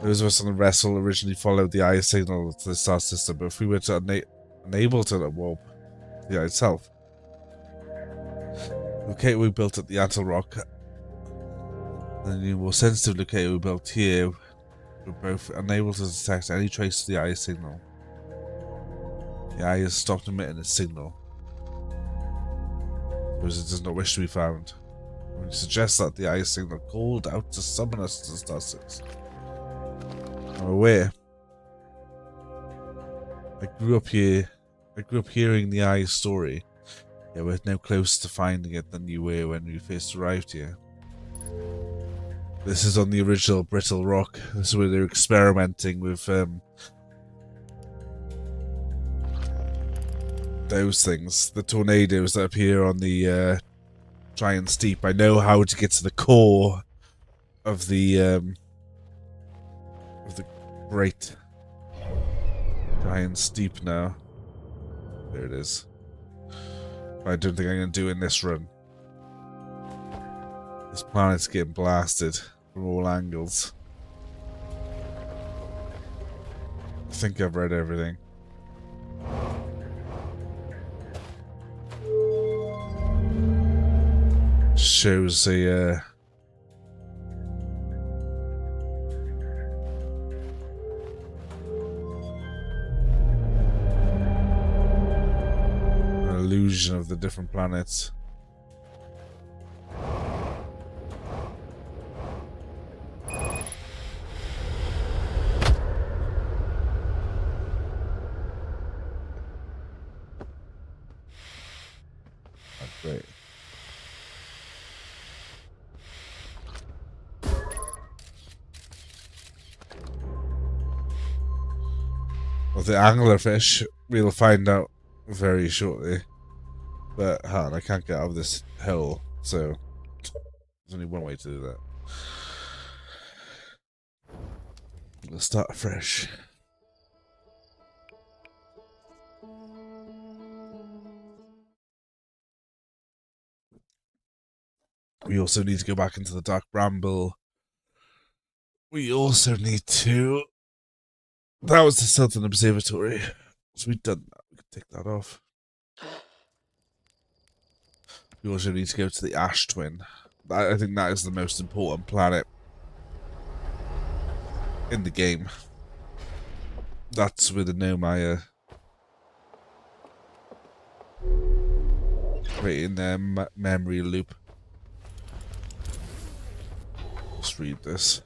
Those of us on the vessel originally followed the eye signal to the star system, but if we were to unable to warp the eye itself, the locator we built at the Antle Rock and the more sensitive locator we built here were both unable to detect any trace of the eye signal. The eye has stopped emitting its signal, because it does not wish to be found. We suggest that the eye signal called out to summon us to the star system. I'm aware. I grew up hearing the eye's story, yet we're no closer to finding it than you were when we first arrived here. This is on the original brittle rock. This is where they're experimenting with those things. The tornadoes that appear on the giant steep. I know how to get to the core of the great giant steep now. There it is. But I don't think I'm going to do it in this run. This planet's getting blasted from all angles. I think I've read everything. Shows a an illusion of the different planets. Great. Well, the anglerfish, we'll find out very shortly. But, I can't get out of this hole, so there's only one way to do that. Let's start fresh. We also need to go back into the Dark Bramble. We also need to... That was the Southern Observatory. So we've done that. We can take that off. We also need to go to the Ash Twin. I think that is the most important planet in the game. That's where the Nomai creating their memory loop. Let's read this.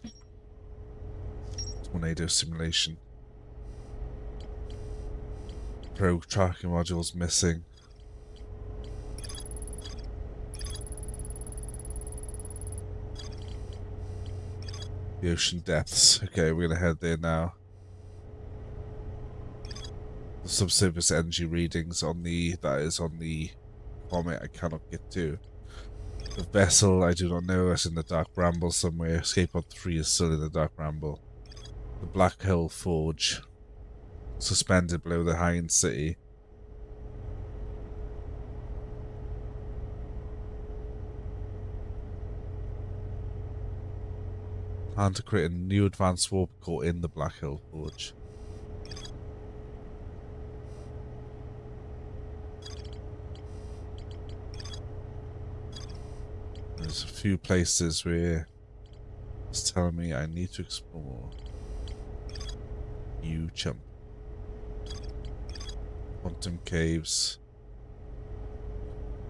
Tornado simulation. Pro tracking module's missing. The ocean depths. Okay, we're gonna head there now. The subsurface energy readings on the comet I cannot get to. The vessel I do not know. It's in the dark bramble somewhere. Escape pod 3 is still in the dark bramble. The black hole forge, suspended below the Hind City. Plan to create a new advanced warp core in the black hole forge. There's a few places where it's telling me I need to explore. You chump. Quantum caves.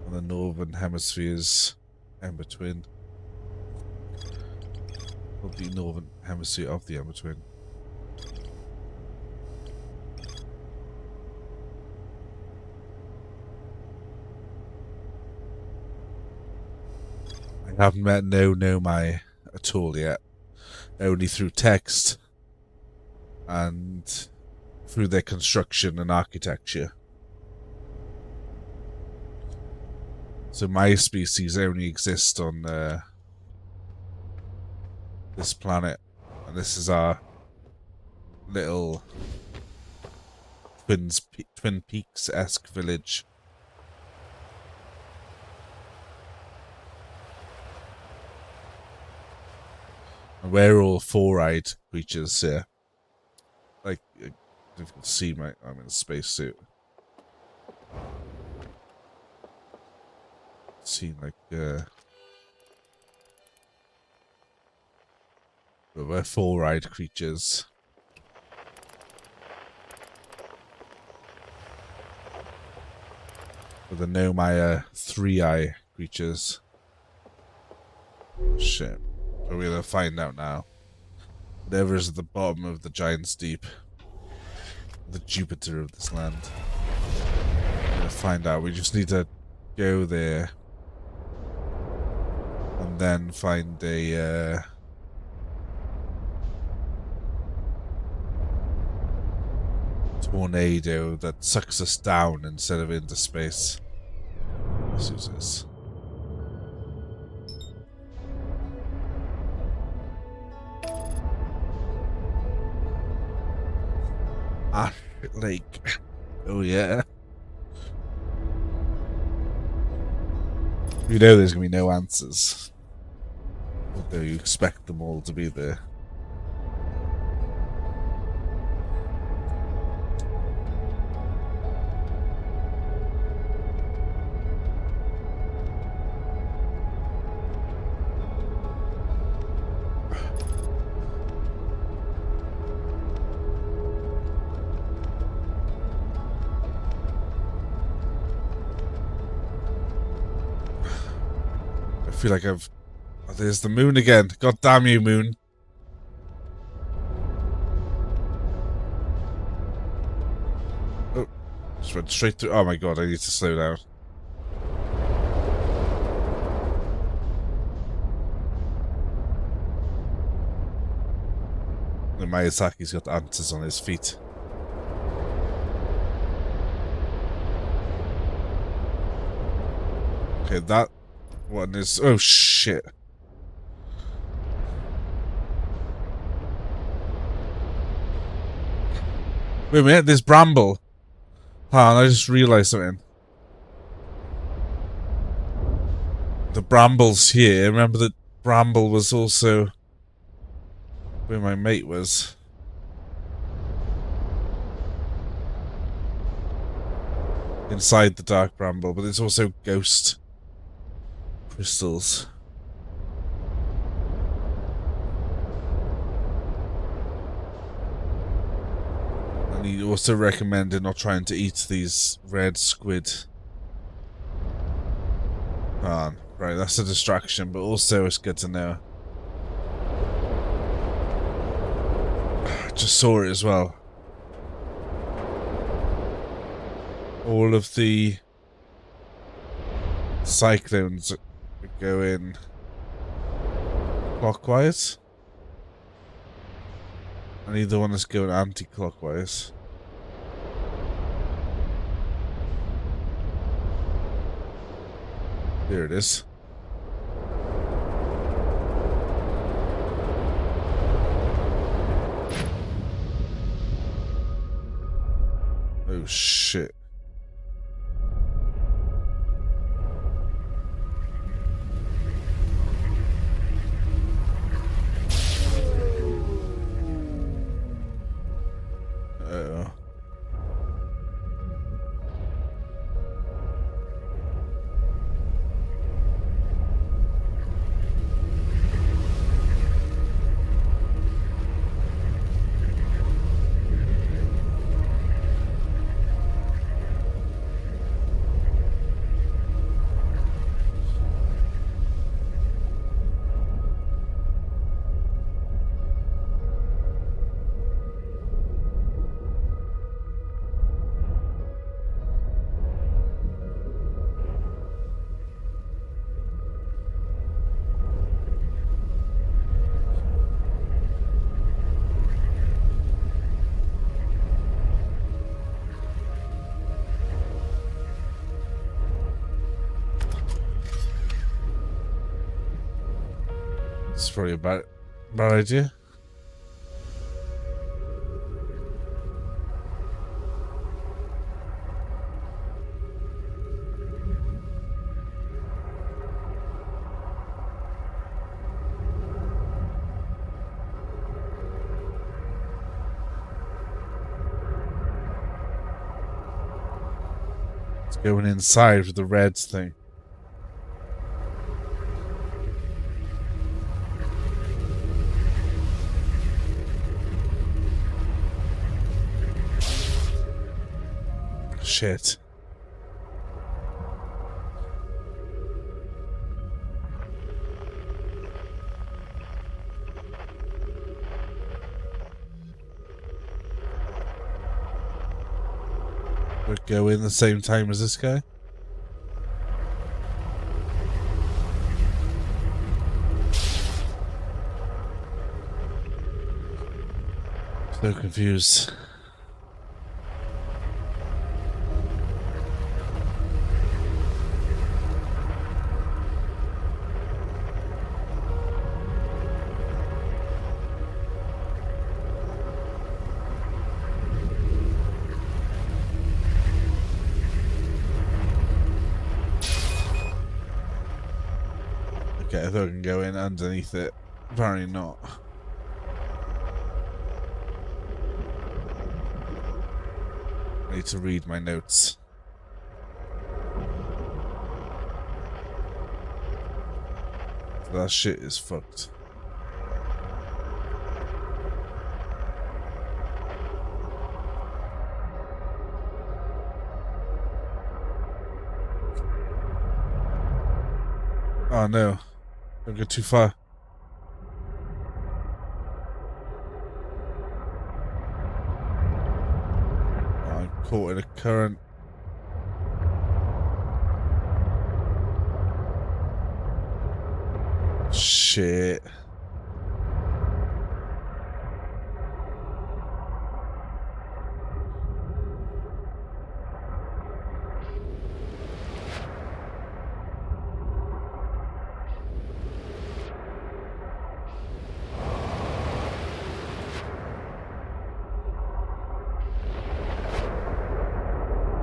On the northern hemispheres. Ember Twin. Of the northern hemisphere of the Ember Twin. I haven't met No Nomai at all yet. Only through text and through their construction and architecture. So my species only exist on this planet, and this is our little Twin Peaks-esque village. And we're all four-eyed creatures here. Like, if you can see, I'm in a spacesuit. See, like, but we're four-eyed creatures. But the Nomai three-eye creatures. Shit. But we're gonna find out now. Whatever is at the bottom of the Giant's Deep. The Jupiter of this land. We're gonna find out. We just need to go there. And then find a tornado that sucks us down instead of into space. Let's use this. Ash Lake. Oh yeah. You know there's gonna be no answers. Although you expect them all to be there. I feel like I've... Oh, there's the moon again. God damn you, moon. Oh, just went straight through. Oh my god, I need to slow down. And Miyazaki's got answers on his feet. Okay, that one is... Oh, shit. Wait a minute, there's bramble. Hold on, I just realised something. The bramble's here. Remember that bramble was also where my mate was. Inside the dark bramble, but there's also ghost crystals. And he also recommended not trying to eat these red squid. Right, that's a distraction, but also it's good to know. I just saw it as well. all of the cyclones are going clockwise. And either one is going anti-clockwise. There it is. Oh shit. Uh-oh. It's probably a bad idea. It's going inside with the reds thing. Shit. We'll go in the same time as this guy. So confused. Okay, I thought I can go in underneath it. Apparently not. I need to read my notes. That shit is fucked. Oh no. Don't go too far. Oh, I'm caught in a current. Shit.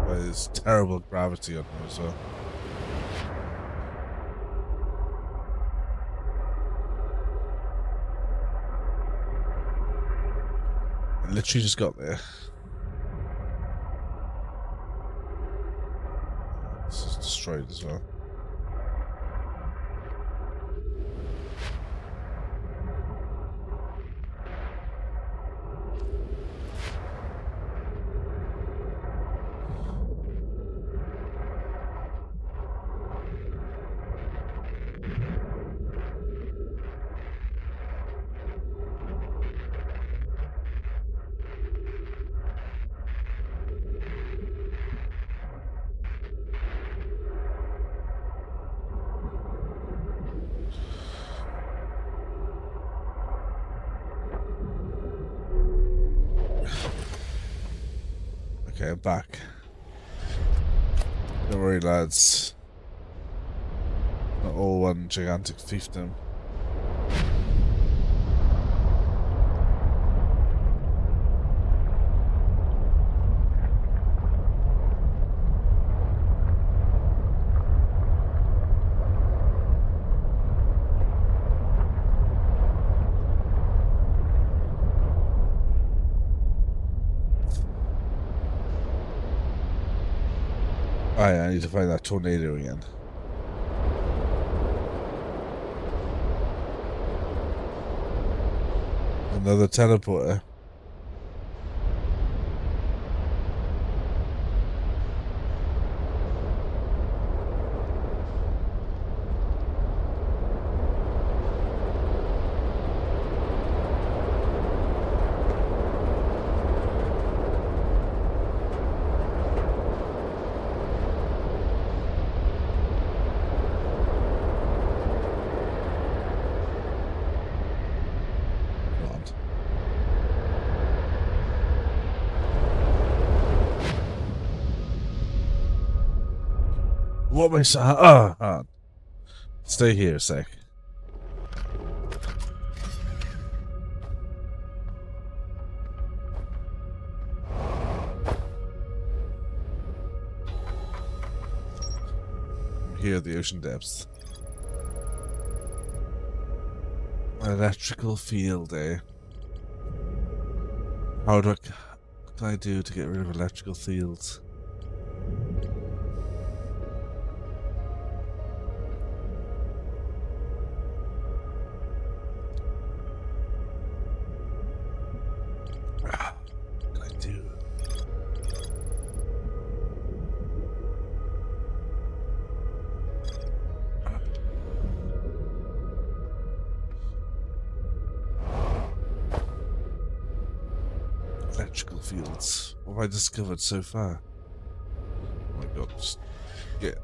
There's terrible gravity on them as well. I literally just got there. This is destroyed as well. Okay, I'm back. Don't worry, lads. Not all one gigantic fiefdom. I need to find that tornado again. Another teleporter. What am I saying? Oh, stay here a sec. I'm here at the ocean depths. Electrical field, eh? What can I do to get rid of electrical fields? Electrical fields. What have I discovered so far? Oh my god, just get.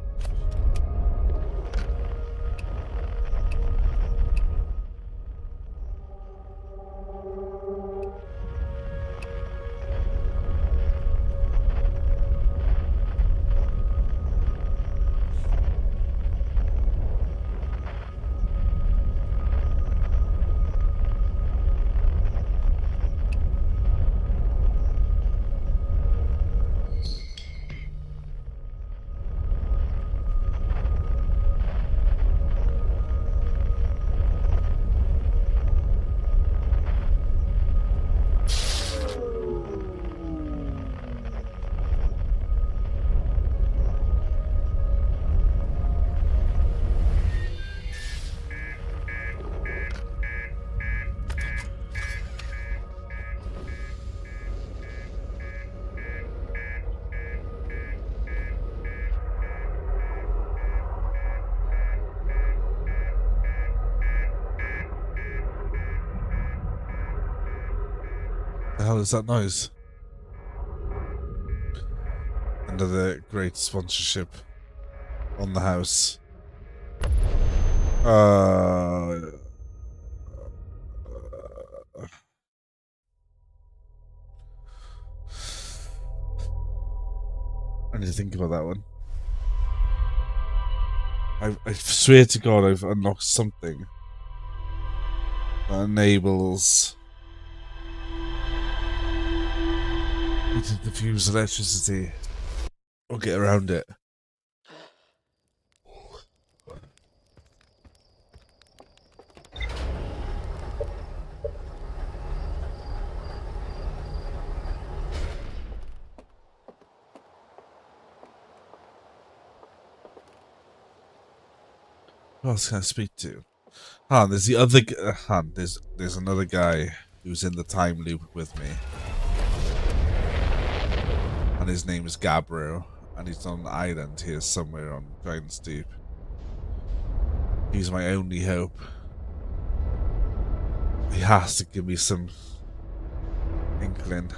The hell is that noise? Another great sponsorship on the house. I need to think about that one. I swear to God I've unlocked something that enables me to diffuse electricity or get around it. Who else can I speak to? There's the other. There's another guy who's in the time loop with me, and his name is Gabbro, and he's on an island here somewhere on Giant's Deep. He's my only hope. He has to give me some inkling.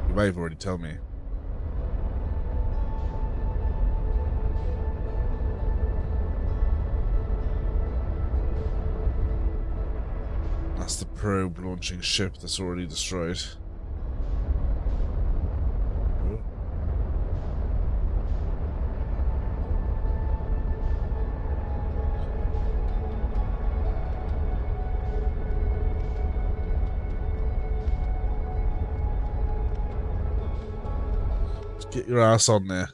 He might have already told me. That's the probe launching ship that's already destroyed. Get your ass on there.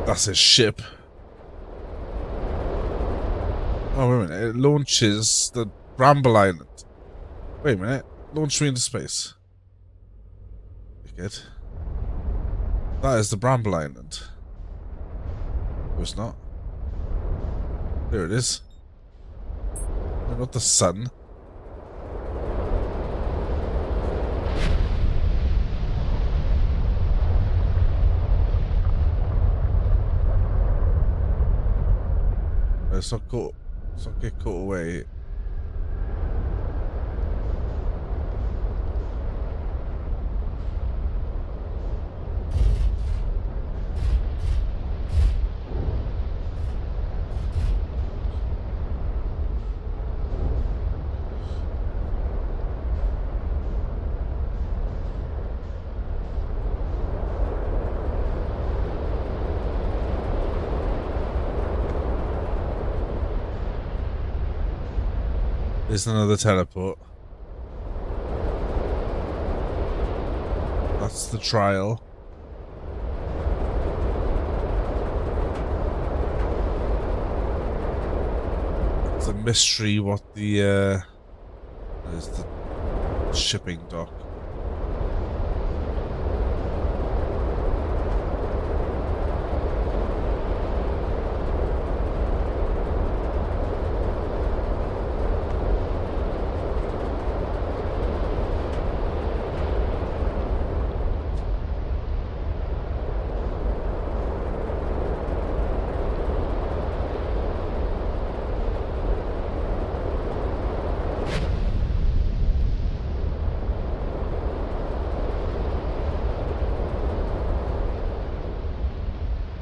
That's a ship. Oh, wait a minute. It launches the Bramble Island. Wait a minute. Launch me into space. Good. That is the Bramble Island. No, it's not. There it is. No, not the sun. Let's not caught. Let's not get caught away. There's another teleport. That's the trial. It's a mystery what the there's the shipping dock.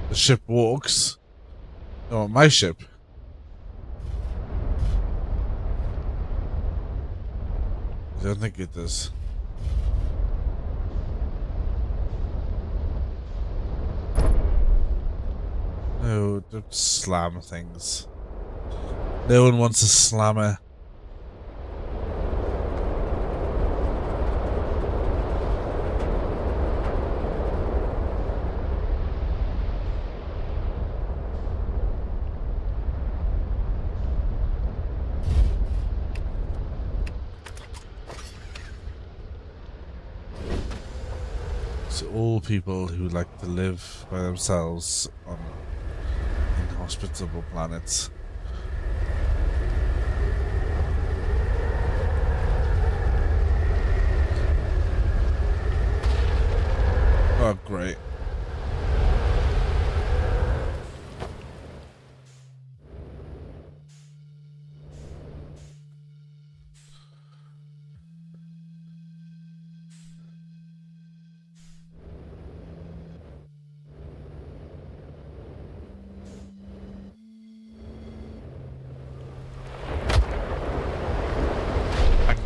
The ship walks. Oh, my ship. I don't think it does. No, don't slam things. No one wants a slammer. To all people who like to live by themselves on inhospitable planets. Oh, great.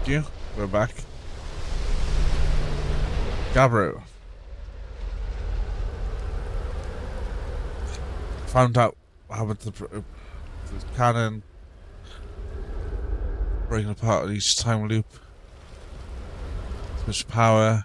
You. We're back. Gabro. Found out what happened to the cannon. Breaking apart at each time loop. Too much power.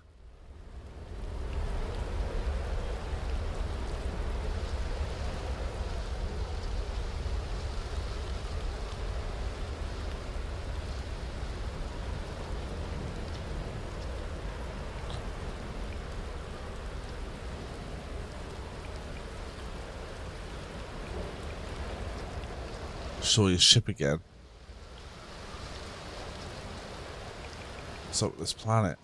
Saw your ship again. What's up with this planet?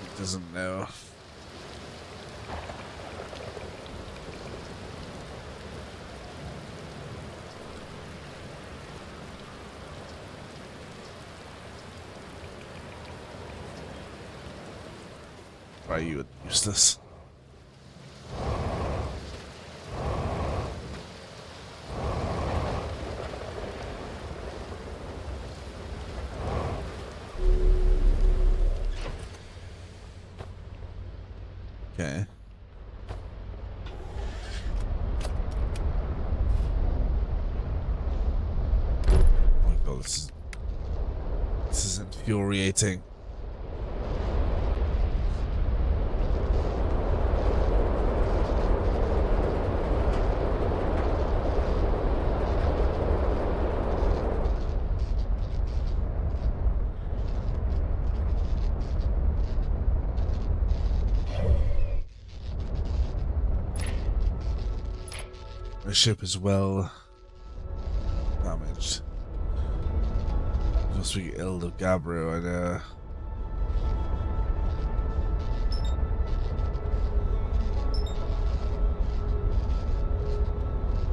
He doesn't know. Why you useless? Okay. Oh my god, this is infuriating. My ship is well damaged. Must be ill of Gabbro, I know.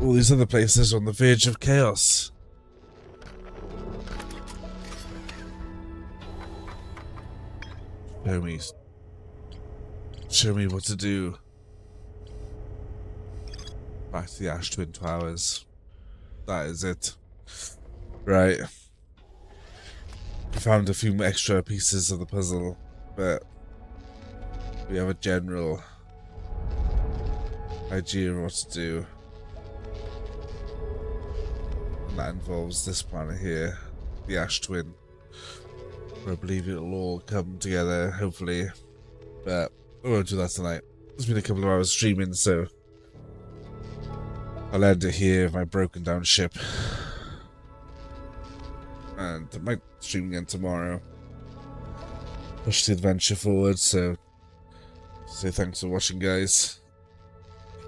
All these other places are on the verge of chaos. Show me what to do. Back to the Ash Twin Towers. That is it. Right. We found a few extra pieces of the puzzle, but we have a general idea of what to do. And that involves this planet here, the Ash Twin. I believe it'll all come together, hopefully. But we won't do that tonight. It's been a couple of hours streaming, so I'll end it here with my broken down ship. And I might stream again tomorrow. Push the adventure forward, so say thanks for watching, guys.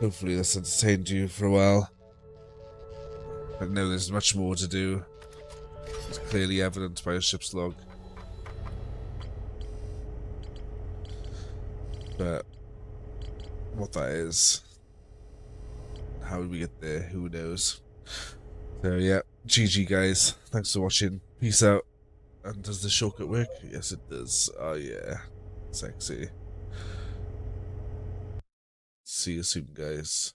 Hopefully this entertained you for a while. I know there's much more to do. It's clearly evident by a ship's log. But what that is, how we get there, who knows. So yeah, GG guys, thanks for watching, peace out. And does the shortcut work? Yes it does. Oh yeah, sexy. See you soon guys.